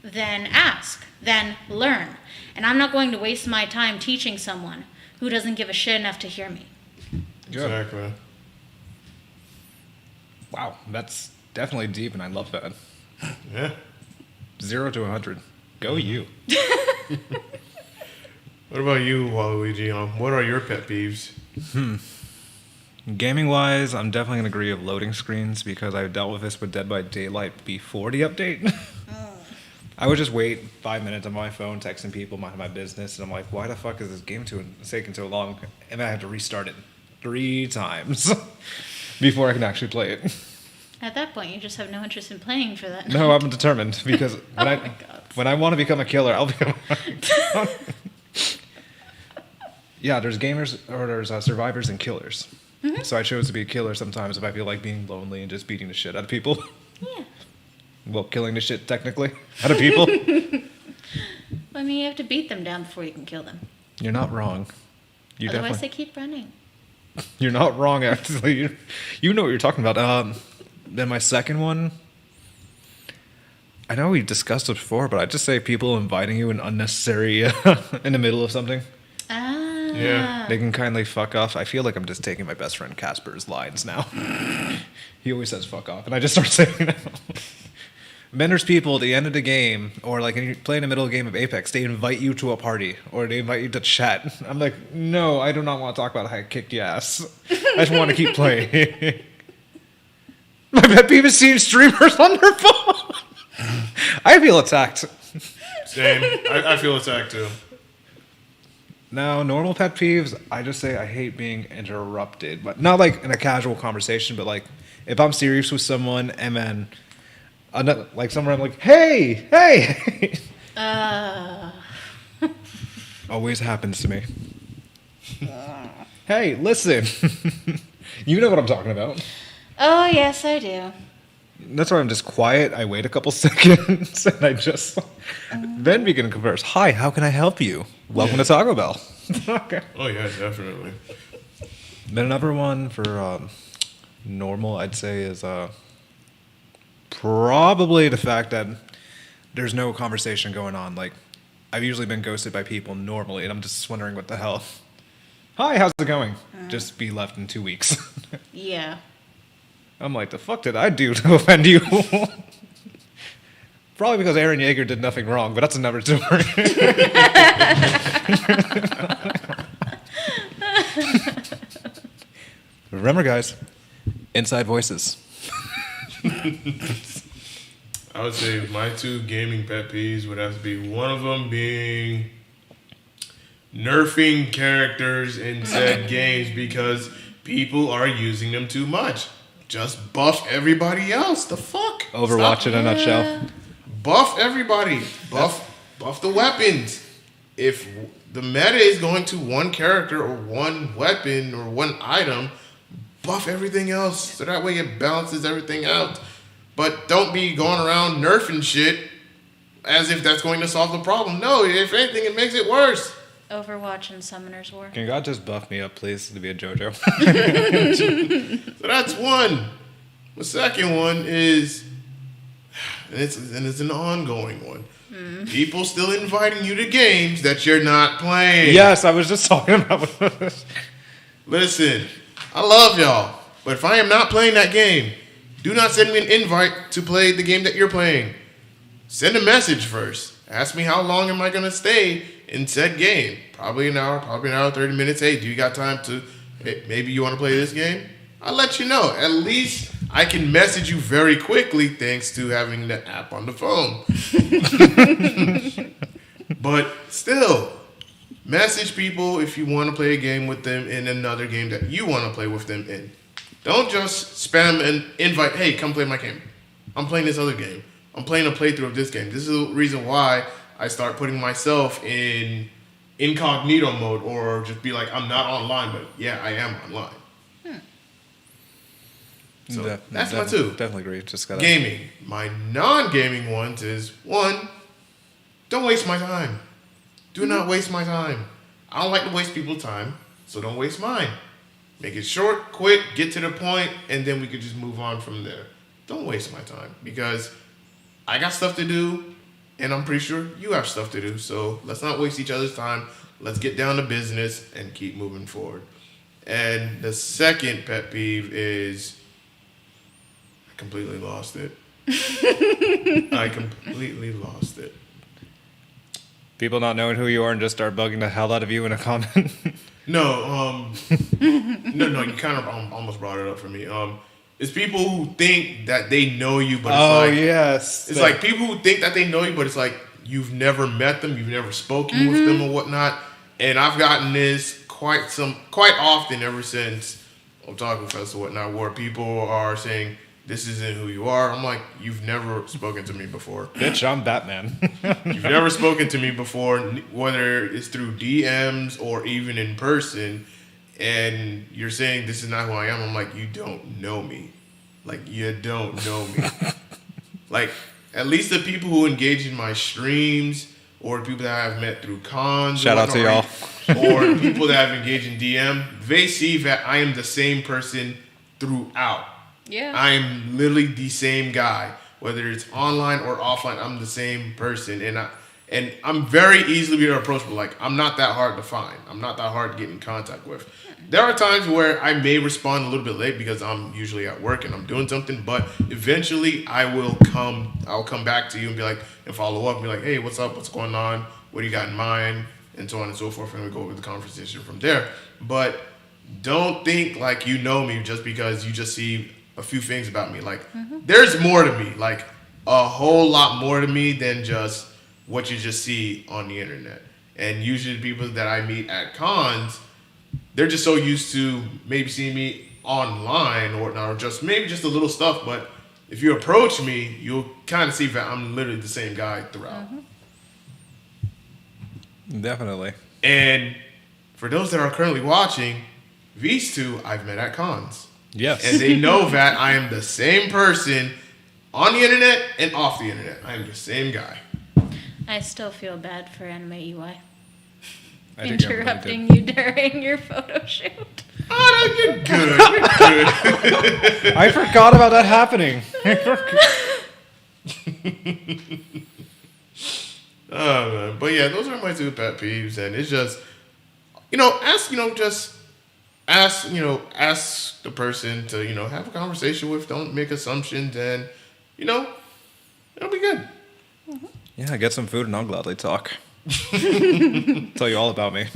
than ask, than learn. And I'm not going to waste my time teaching someone who doesn't give a shit enough to hear me. Exactly. Wow, that's definitely deep, and I love that. Yeah. 0 to 100. Go you. What about you, Waluigi? What are your pet peeves? Gaming-wise, I'm definitely going to agree with loading screens because I dealt with this with Dead by Daylight before the update. I would just wait 5 minutes on my phone texting people, minding my business, and I'm like, why the fuck is this game taking so long? And then I had to restart it 3 times before I can actually play it. At that point, you just have no interest in playing for that. No, I'm determined because when I want to become a killer, I'll become a Yeah, there's gamers, or there's survivors and killers. Mm-hmm. So I chose to be a killer sometimes if I feel like being lonely and just beating the shit out of people. Yeah. Well, killing the shit technically out of people. I mean, you have to beat them down before you can kill them. You're not wrong. Otherwise, they keep running. You're not wrong, actually. You know what you're talking about. Then my second one, I know we discussed it before, but I just say people inviting you in unnecessary in the middle of something. Ah. Yeah. They can kindly fuck off. I feel like I'm just taking my best friend Casper's lines now. He always says fuck off, and I just start saying that. Then there's people at the end of the game, or like when you play in the middle of a game of Apex, they invite you to a party, or they invite you to chat. I'm like, no, I do not want to talk about how I kicked your ass. I just want to keep playing. My pet peeve is seeing streamers on their phone. I feel attacked. Same. I feel attacked too. No, normal pet peeves, I just say I hate being interrupted. But not like in a casual conversation, but like if I'm serious with someone and then like somewhere I'm like, hey. Always happens to me. Hey, listen. You know what I'm talking about. Oh, yes, I do. That's why I'm just quiet. I wait a couple seconds and I just then begin to converse. Hi, how can I help you? Welcome to Taco Bell. Okay. Oh yeah, definitely. Then another one for normal, I'd say, is probably the fact that there's no conversation going on. Like, I've usually been ghosted by people normally, and I'm just wondering what the hell. Hi, how's it going? Just be left in 2 weeks. Yeah. I'm like, the fuck did I do to offend you? Probably because Aaron Yeager did nothing wrong, but that's another story. Remember, guys, inside voices. I would say my 2 gaming pet peeves would have to be one of them being nerfing characters in said games because people are using them too much. Just buff everybody else. The fuck? Overwatch Stop. in a nutshell. Buff everybody. Buff the weapons. If the meta is going to one character or one weapon or one item, buff everything else so that way it balances everything out. But don't be going around nerfing shit as if that's going to solve the problem. No, if anything, it makes it worse. Overwatch and Summoner's War. Can God just buff me up, please, to be a JoJo? So that's one. The second one is, and it's an ongoing one. People still inviting you to games that you're not playing. Yes, I was just talking about this. Listen, I love y'all, but if I am not playing that game, do not send me an invite to play the game that you're playing. Send a message first. Ask me how long am I going to stay in said game. Probably an hour, 30 minutes. Hey, do you got time to, maybe you want to play this game? I'll let you know. At least I can message you very quickly thanks to having the app on the phone. But still, message people if you want to play a game with them in another game that you want to play with them in. Don't just spam an invite, hey, come play my game. I'm playing this other game. I'm playing a playthrough of this game. This is the reason why I start putting myself in incognito mode or just be like, I'm not online, but yeah, I am online. So that's my 2. Definitely agree. Just gotta... Gaming. My non-gaming ones is, 1, don't waste my time. Do not waste my time. I don't like to waste people's time, so don't waste mine. Make it short, quick, get to the point, and then we could just move on from there. Don't waste my time because I got stuff to do, and I'm pretty sure you have stuff to do. So let's not waste each other's time. Let's get down to business and keep moving forward. And the second pet peeve is I completely lost it. I completely lost it. People not knowing who you are and just start bugging the hell out of you in a comment. No, no, you kind of almost brought it up for me. It's people who think that they know you, but it's yes. It's like people who think that they know you, but it's like you've never met them, you've never spoken with them or whatnot. And I've gotten this quite often ever since Otaku Fest or whatnot, where people are saying, this isn't who you are. I'm like, you've never spoken to me before. Bitch, I'm Batman. You've never spoken to me before, whether it's through DMs or even in person, and you're saying this is not who I am. I'm like, you don't know me. Like, you don't know me. Like, at least the people who engage in my streams or people that I've met through cons. Shout out to y'all. Or people that have engaged in DM, they see that I am the same person throughout. Yeah. I'm literally the same guy, whether it's online or offline. I'm the same person, and I'm very easily approachable. Like, I'm not that hard to find. I'm not that hard to get in contact with. There are times where I may respond a little bit late because I'm usually at work and I'm doing something, but eventually I'll come back to you and be like, and follow up and be like, hey, what's up? What's going on? What do you got in mind? And so on and so forth, and we go over the conversation from there. But don't think like you know me just because you just see a few things about me. Like, there's more to me, like a whole lot more to me than just what you just see on the internet. And usually the people that I meet at cons, they're just so used to maybe seeing me online or just maybe just a little stuff. But if you approach me, you'll kind of see that I'm literally the same guy throughout. Definitely. And for those that are currently watching, these two I've met at cons. Yes. And they know that I am the same person on the internet and off the internet. I am the same guy. I still feel bad for Anime UI. I think Interrupting you during your photo shoot. Oh, no, you're good. You're good. I forgot about that happening. Oh, man. But yeah, those are my 2 pet peeves. And it's just, ask the person to, have a conversation with. Don't make assumptions, and, it'll be good. Yeah, get some food and I'll gladly talk. Tell you all about me.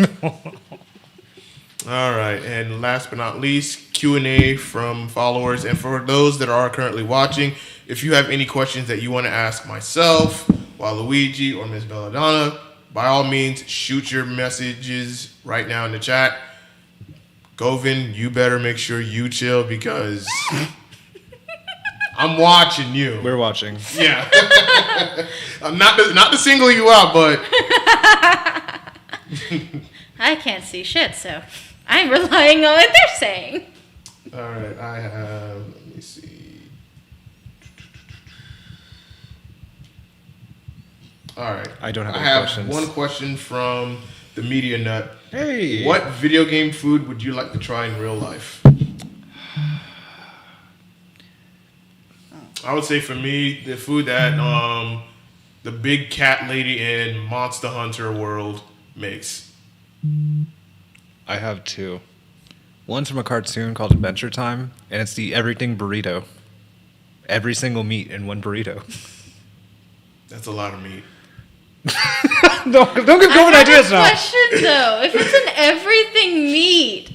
All right, and last but not least, Q&A from followers. And for those that are currently watching, if you have any questions that you want to ask myself, Waluigi, or Miss Belladonna, by all means, shoot your messages right now in the chat. Govin, you better make sure you chill because I'm watching you. We're watching. Yeah. I'm not to single you out, but I can't see shit, so I'm relying on what they're saying. all right, I have, let me see. All right. I don't have any have questions. one question from the Media Nut. Hey. What video game food would you like to try in real life? I would say for me, the food that the big cat lady in Monster Hunter World makes. I have two. One's from a cartoon called Adventure Time, and it's the everything burrito. Every single meat in one burrito. That's a lot of meat. Don't give Govin ideas now. I have a question though. If it's an everything meat,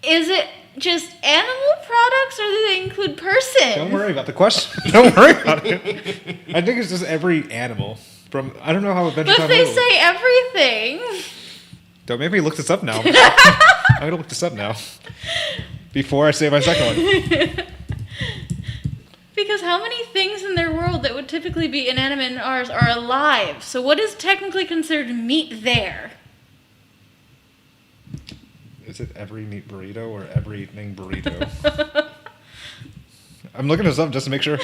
is it just animal products or do they include person? Don't worry about the question. Don't worry about it. I think it's just every animal. I don't know how Adventure But Time if they works. say everything. Don't make me look this up now. I'm gonna look this up now. Before I say my second one. Because how many things in their world that would typically be inanimate in ours are alive? So what is technically considered meat there? Is it every meat burrito or everything burrito? I'm looking this up just to make sure.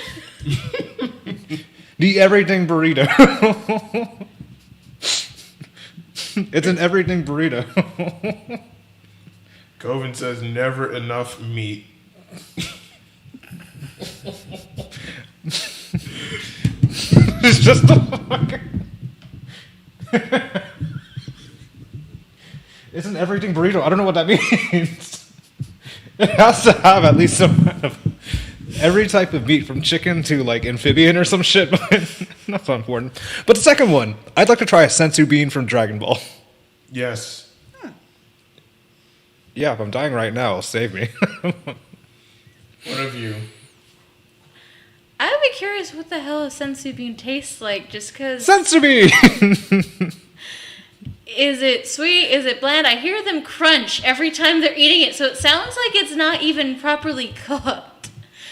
The everything burrito. It's an everything burrito. Govin says never enough meat. It's just the It's an everything burrito. I don't know what that means. It has to have at least some kind of every type of meat, from chicken to like amphibian or some shit, but not so important. But the second one, I'd like to try a sensu bean from Dragon Ball. Yes. Yeah, if I'm dying right now, save me. What of you? I would be curious what the hell a sensu bean tastes like, just because... Sensu bean! Is it sweet? Is it bland? I hear them crunch every time they're eating it, so it sounds like it's not even properly cooked.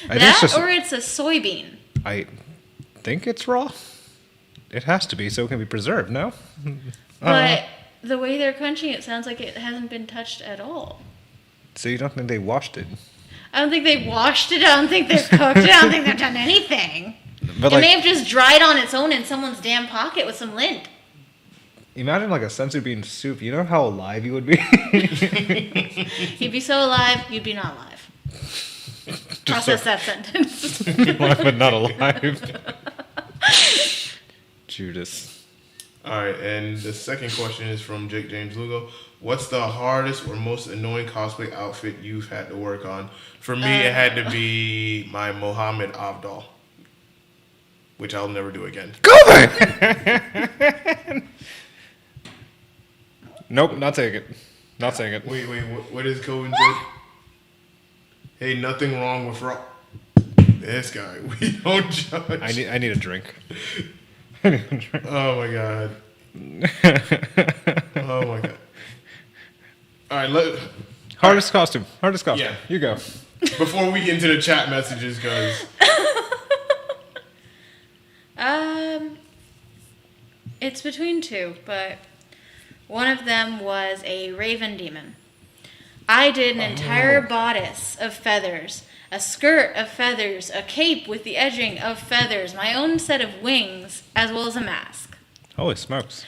Or it's a soybean. I think it's raw. It has to be, so it can be preserved, no? But the way they're crunching it sounds like it hasn't been touched at all. So you don't think they washed it? I don't think they washed it. I don't think they've cooked it. I don't think they've done anything. But It may have just dried on its own in someone's damn pocket with some lint. imagine like a sensu bean soup. You know how alive you would be? You'd be so alive, you'd be not alive. Process that sentence. Alive but not alive. Judas. All right, and the second question is from Jake James Lugo. What's the hardest or most annoying cosplay outfit you've had to work on? For me, it had to be my Mohammed Avdal, which I'll never do again. Go then! Nope, not taking it. Not saying it. Wait, what is Coven said? Hey, nothing wrong with Raw. This guy, we don't judge. I need a drink. I need a drink. Oh my god. Oh my god. All right, Hardest costume. Yeah. You go. before we get into the chat messages, guys. It's between two, but one of them was a raven demon. I did an entire bodice of feathers, a skirt of feathers, a cape with the edging of feathers, my own set of wings, as well as a mask. Holy smokes.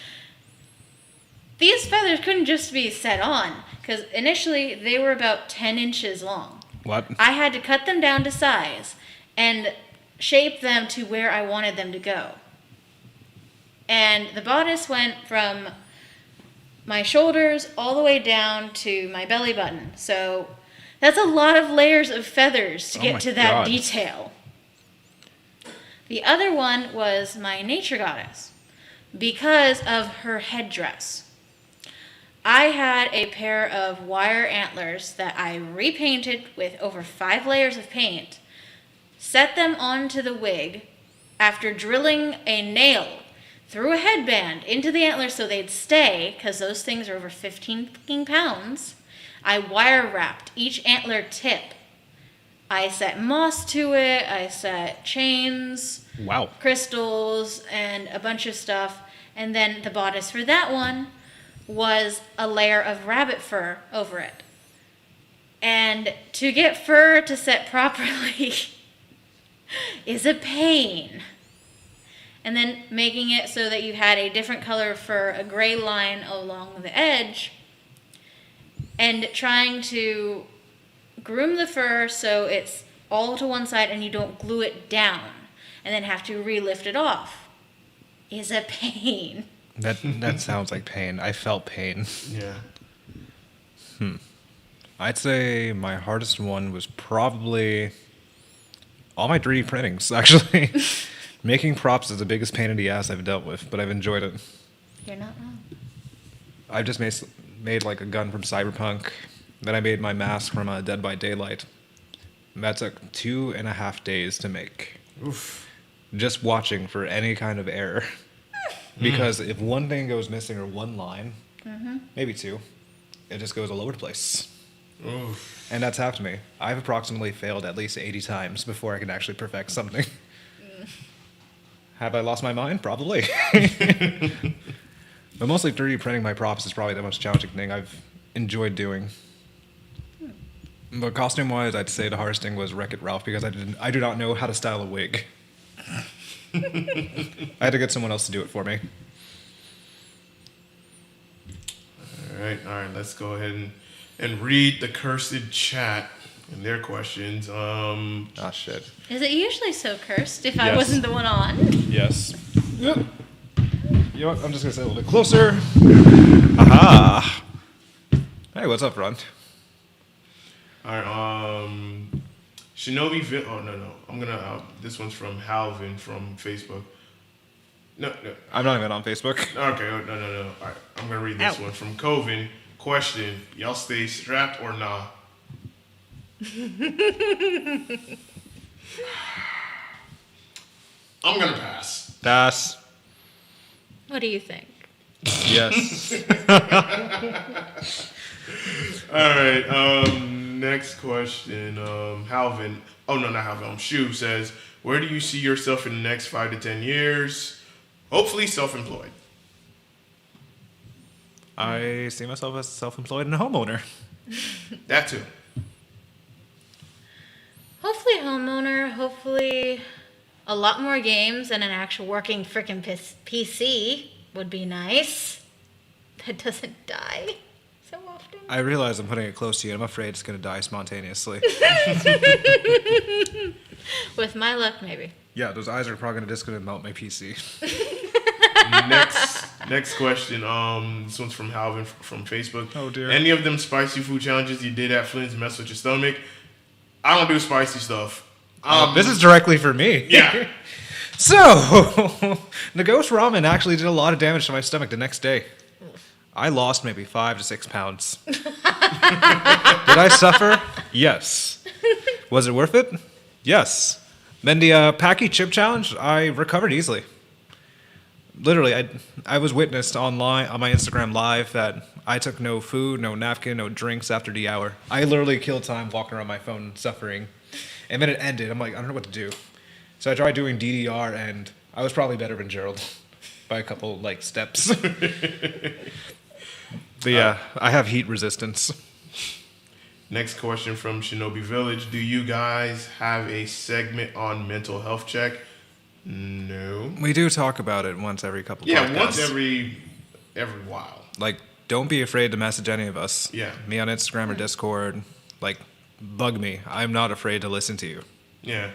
These feathers couldn't just be set on, because initially they were about 10 inches long. What? I had to cut them down to size and shape them to where I wanted them to go. And the bodice went from my shoulders all the way down to my belly button. So that's a lot of layers of feathers to get to that detail. The other one was my nature goddess because of her headdress. I had a pair of wire antlers that I repainted with over 5 layers of paint, set them onto the wig after drilling a nail through a headband into the antlers so they'd stay, because those things are over 15 fucking pounds. I wire wrapped each antler tip. I set moss to it, I set chains, Wow. crystals, and a bunch of stuff. And then the bodice for that one was a layer of rabbit fur over it. And to get fur to set properly is a pain. And then making it so that you had a different color fur, a gray line along the edge, and trying to groom the fur so it's all to one side and you don't glue it down and then have to re-lift it off is a pain. That sounds like pain. I felt pain. Yeah. I'd say my hardest one was probably all my 3D printings, actually. Making props is the biggest pain in the ass I've dealt with, but I've enjoyed it. You're not wrong. I've just made like a gun from Cyberpunk. Then I made my mask from Dead by Daylight. That took 2.5 days to make. Oof. Just watching for any kind of error. Because if one thing goes missing or one line, maybe two, it just goes all over the place. Oof. And that's happened to me. I've approximately failed at least 80 times before I can actually perfect something. Have I lost my mind? Probably. But mostly 3D printing my props is probably the most challenging thing I've enjoyed doing. But costume-wise, I'd say the hardest thing was Wreck-It Ralph because I do not know how to style a wig. I had to get someone else to do it for me. All right. Let's go ahead and read the cursed chat and their questions. Ah, shit. Is it usually so cursed if I Yes. wasn't the one on? Yes. Yep. You know what? I'm just going to say a little bit closer. Aha! Hey, what's up, Ron? All right. Shinobi. Oh no. I'm gonna. This one's from Halvin from Facebook. No. I'm not even on Facebook. Okay. No. All right. I'm gonna read this one from Coven. Question: y'all stay strapped or nah? I'm gonna pass. Das. What do you think? Yes. All right. Next question. Halvin. Oh no, not Halvin. Shu says, where do you see yourself in the next 5 to 10 years? Hopefully, self-employed. I see myself as self-employed and a homeowner. That too. Hopefully homeowner, hopefully a lot more games and an actual working frickin' PC would be nice. That doesn't die so often. I realize I'm putting it close to you. I'm afraid it's going to die spontaneously. With my luck, maybe. Yeah, those eyes are probably just going to melt my PC. Next question. This one's from Halvin from Facebook. Oh, dear. Any of them spicy food challenges you did at Flynn's mess with your stomach? I don't do spicy stuff. This is directly for me. Yeah. So, the ghost ramen actually did a lot of damage to my stomach the next day. I lost maybe 5 to 6 pounds. Did I suffer? Yes. Was it worth it? Yes. Then the Packy Chip Challenge, I recovered easily. Literally, I was witnessed online on my Instagram live that I took no food, no napkin, no drinks after the hour. I literally killed time walking around my phone suffering. And then it ended. I'm like, I don't know what to do. So I tried doing DDR, and I was probably better than Gerald by a couple steps. But yeah, I have heat resistance. Next question from Shinobi Village. Do you guys have a segment on mental health check? No. We do talk about it once every couple podcasts. Yeah, once every while. Don't be afraid to message any of us. Yeah. Me on Instagram or Discord. Bug me. I'm not afraid to listen to you. Yeah.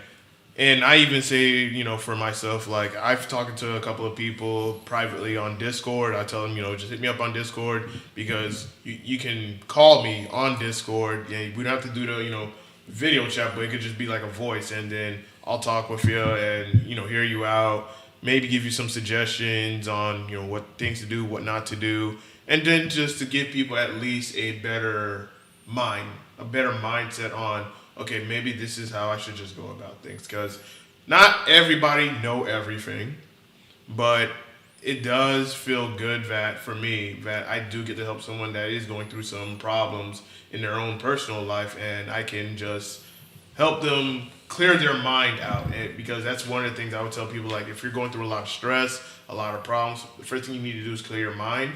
And I even say, for myself, I've talked to a couple of people privately on Discord. I tell them, just hit me up on Discord because you can call me on Discord. Yeah, we don't have to do the, video chat, but it could just be like a voice, and then I'll talk with you and, hear you out, maybe give you some suggestions on, what things to do, what not to do. And then just to give people at least a better mindset on, okay, maybe this is how I should just go about things. Because not everybody know everything, but it does feel good that, for me, that I do get to help someone that is going through some problems in their own personal life, and I can just help them clear their mind out. And because that's one of the things I would tell people, like, if you're going through a lot of stress, a lot of problems, the first thing you need to do is clear your mind,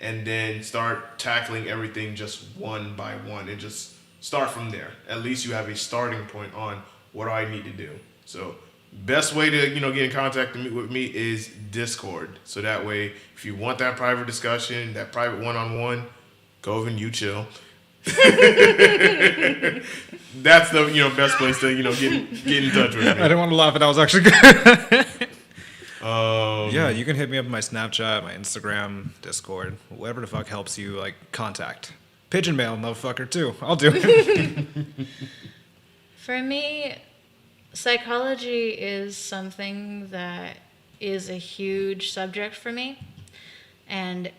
and then start tackling everything just one by one, and just start from there. At least you have a starting point on what do I need to do. So best way to get in contact with me is Discord. So that way, if you want that private discussion, that private one-on-one, Coven, you chill. That's the best place to get in touch with me. I didn't want to laugh, but that was actually good. Yeah, you can hit me up on my Snapchat, my Instagram, Discord, whatever the fuck helps you contact. Pigeon mail, motherfucker, too. I'll do it. For me, psychology is something that is a huge subject for me, and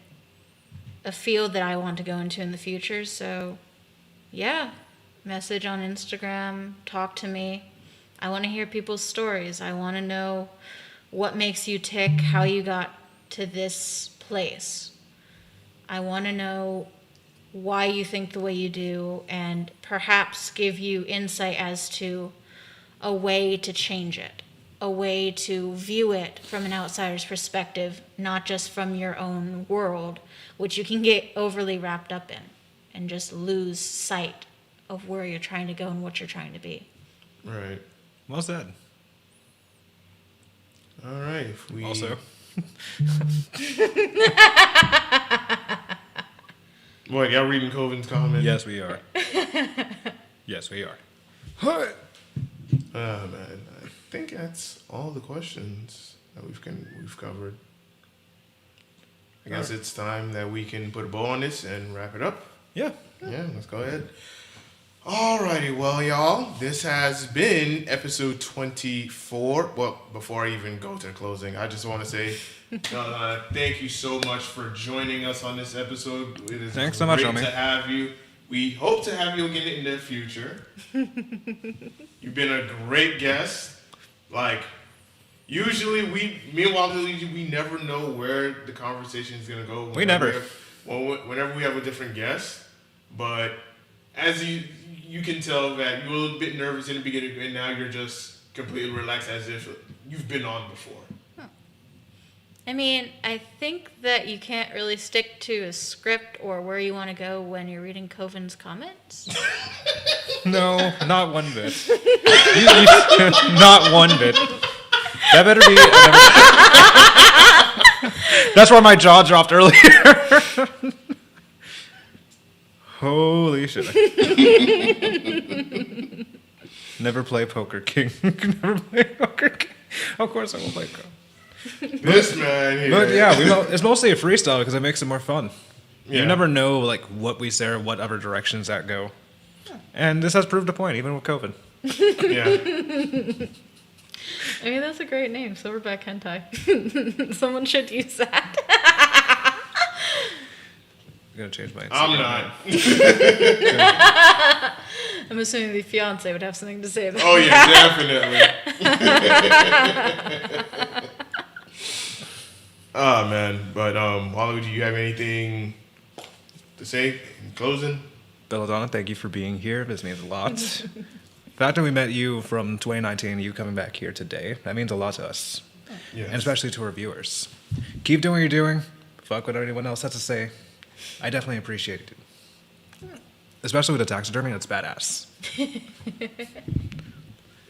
a field that I want to go into in the future. So, yeah, message on Instagram, talk to me. I want to hear people's stories. I want to know what makes you tick, how you got to this place. I want to know why you think the way you do, and perhaps give you insight as to a way to change it, a way to view it from an outsider's perspective, not just from your own world, which you can get overly wrapped up in and just lose sight of where you're trying to go and what you're trying to be. Right. Well said. All right. Also. What, y'all reading Coven's comment? Yes, we are. Yes, we are. Oh, man. I think that's all the questions that we've covered. I guess it's time that we can put a bow on this and wrap it up. Yeah. Yeah, let's go ahead. Alrighty, well, y'all, this has been episode 24. Well, before I even go to the closing, I just want to say thank you so much for joining us on this episode. It is Thanks so much, great homie. to have you. We hope to have you again in the future. You've been a great guest. Usually me and Walter, we never know where the conversation is going to go. Whenever we have a different guest. But as you can tell that you were a little bit nervous in the beginning, and now you're just completely relaxed as if you've been on before. I mean, I think that you can't really stick to a script or where you want to go when you're reading Coven's comments. No, not one bit. Not one bit. That better be. That's where my jaw dropped earlier. Holy shit. Never play Poker King. Never play Poker King. Of course I will play Go. This man here. But yeah, it's mostly a freestyle because it makes it more fun. Yeah. You never know what we say or what other directions that go. And this has proved a point, even with COVID. Yeah. I mean, that's a great name, Silverback Hentai. Someone should use that. I'm going to change my I'm Instagram. not. I'm assuming the fiance would have something to say about Oh, yeah, definitely. Oh, man. But, Wally, do you have anything to say in closing? Belladonna, thank you for being here. This means a lot. The fact that we met you from 2019, you coming back here today, that means a lot to us. Yes. And especially to our viewers. Keep doing what you're doing. Fuck what anyone else has to say. I definitely appreciate it. Especially with the taxidermy, that's badass.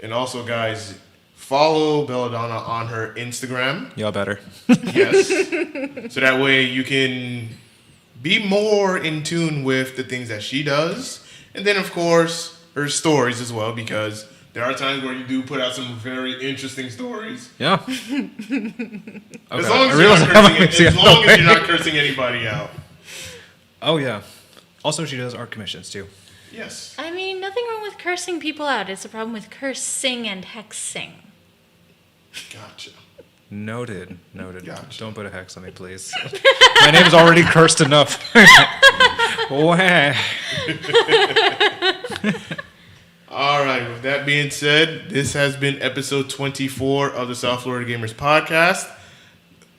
And also, guys, follow Belladonna on her Instagram. Y'all better. Yes. So that way you can be more in tune with the things that she does. And then, of course, her stories as well, because there are times where you do put out some very interesting stories. Yeah. As long as you're not cursing anybody out. Oh, yeah. Also, she does art commissions, too. Yes. I mean, nothing wrong with cursing people out. It's a problem with cursing and hexing. Gotcha. Noted. Gotcha. Don't put a hex on me, please. My name's already cursed enough. Wah. All right. With that being said, this has been episode 24 of the South Florida Gamers Podcast.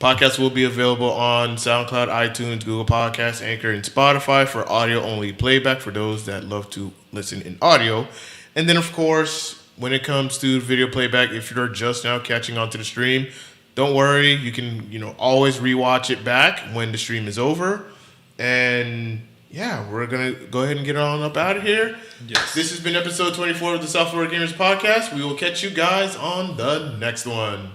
Podcast will be available on SoundCloud, iTunes, Google Podcasts, Anchor, and Spotify for audio-only playback for those that love to listen in audio. And then, of course, when it comes to video playback, if you're just now catching on to the stream, don't worry. You can, always rewatch it back when the stream is over. And yeah, we're going to go ahead and get on up out of here. Yes. This has been episode 24 of the South Florida Gamers Podcast. We will catch you guys on the next one.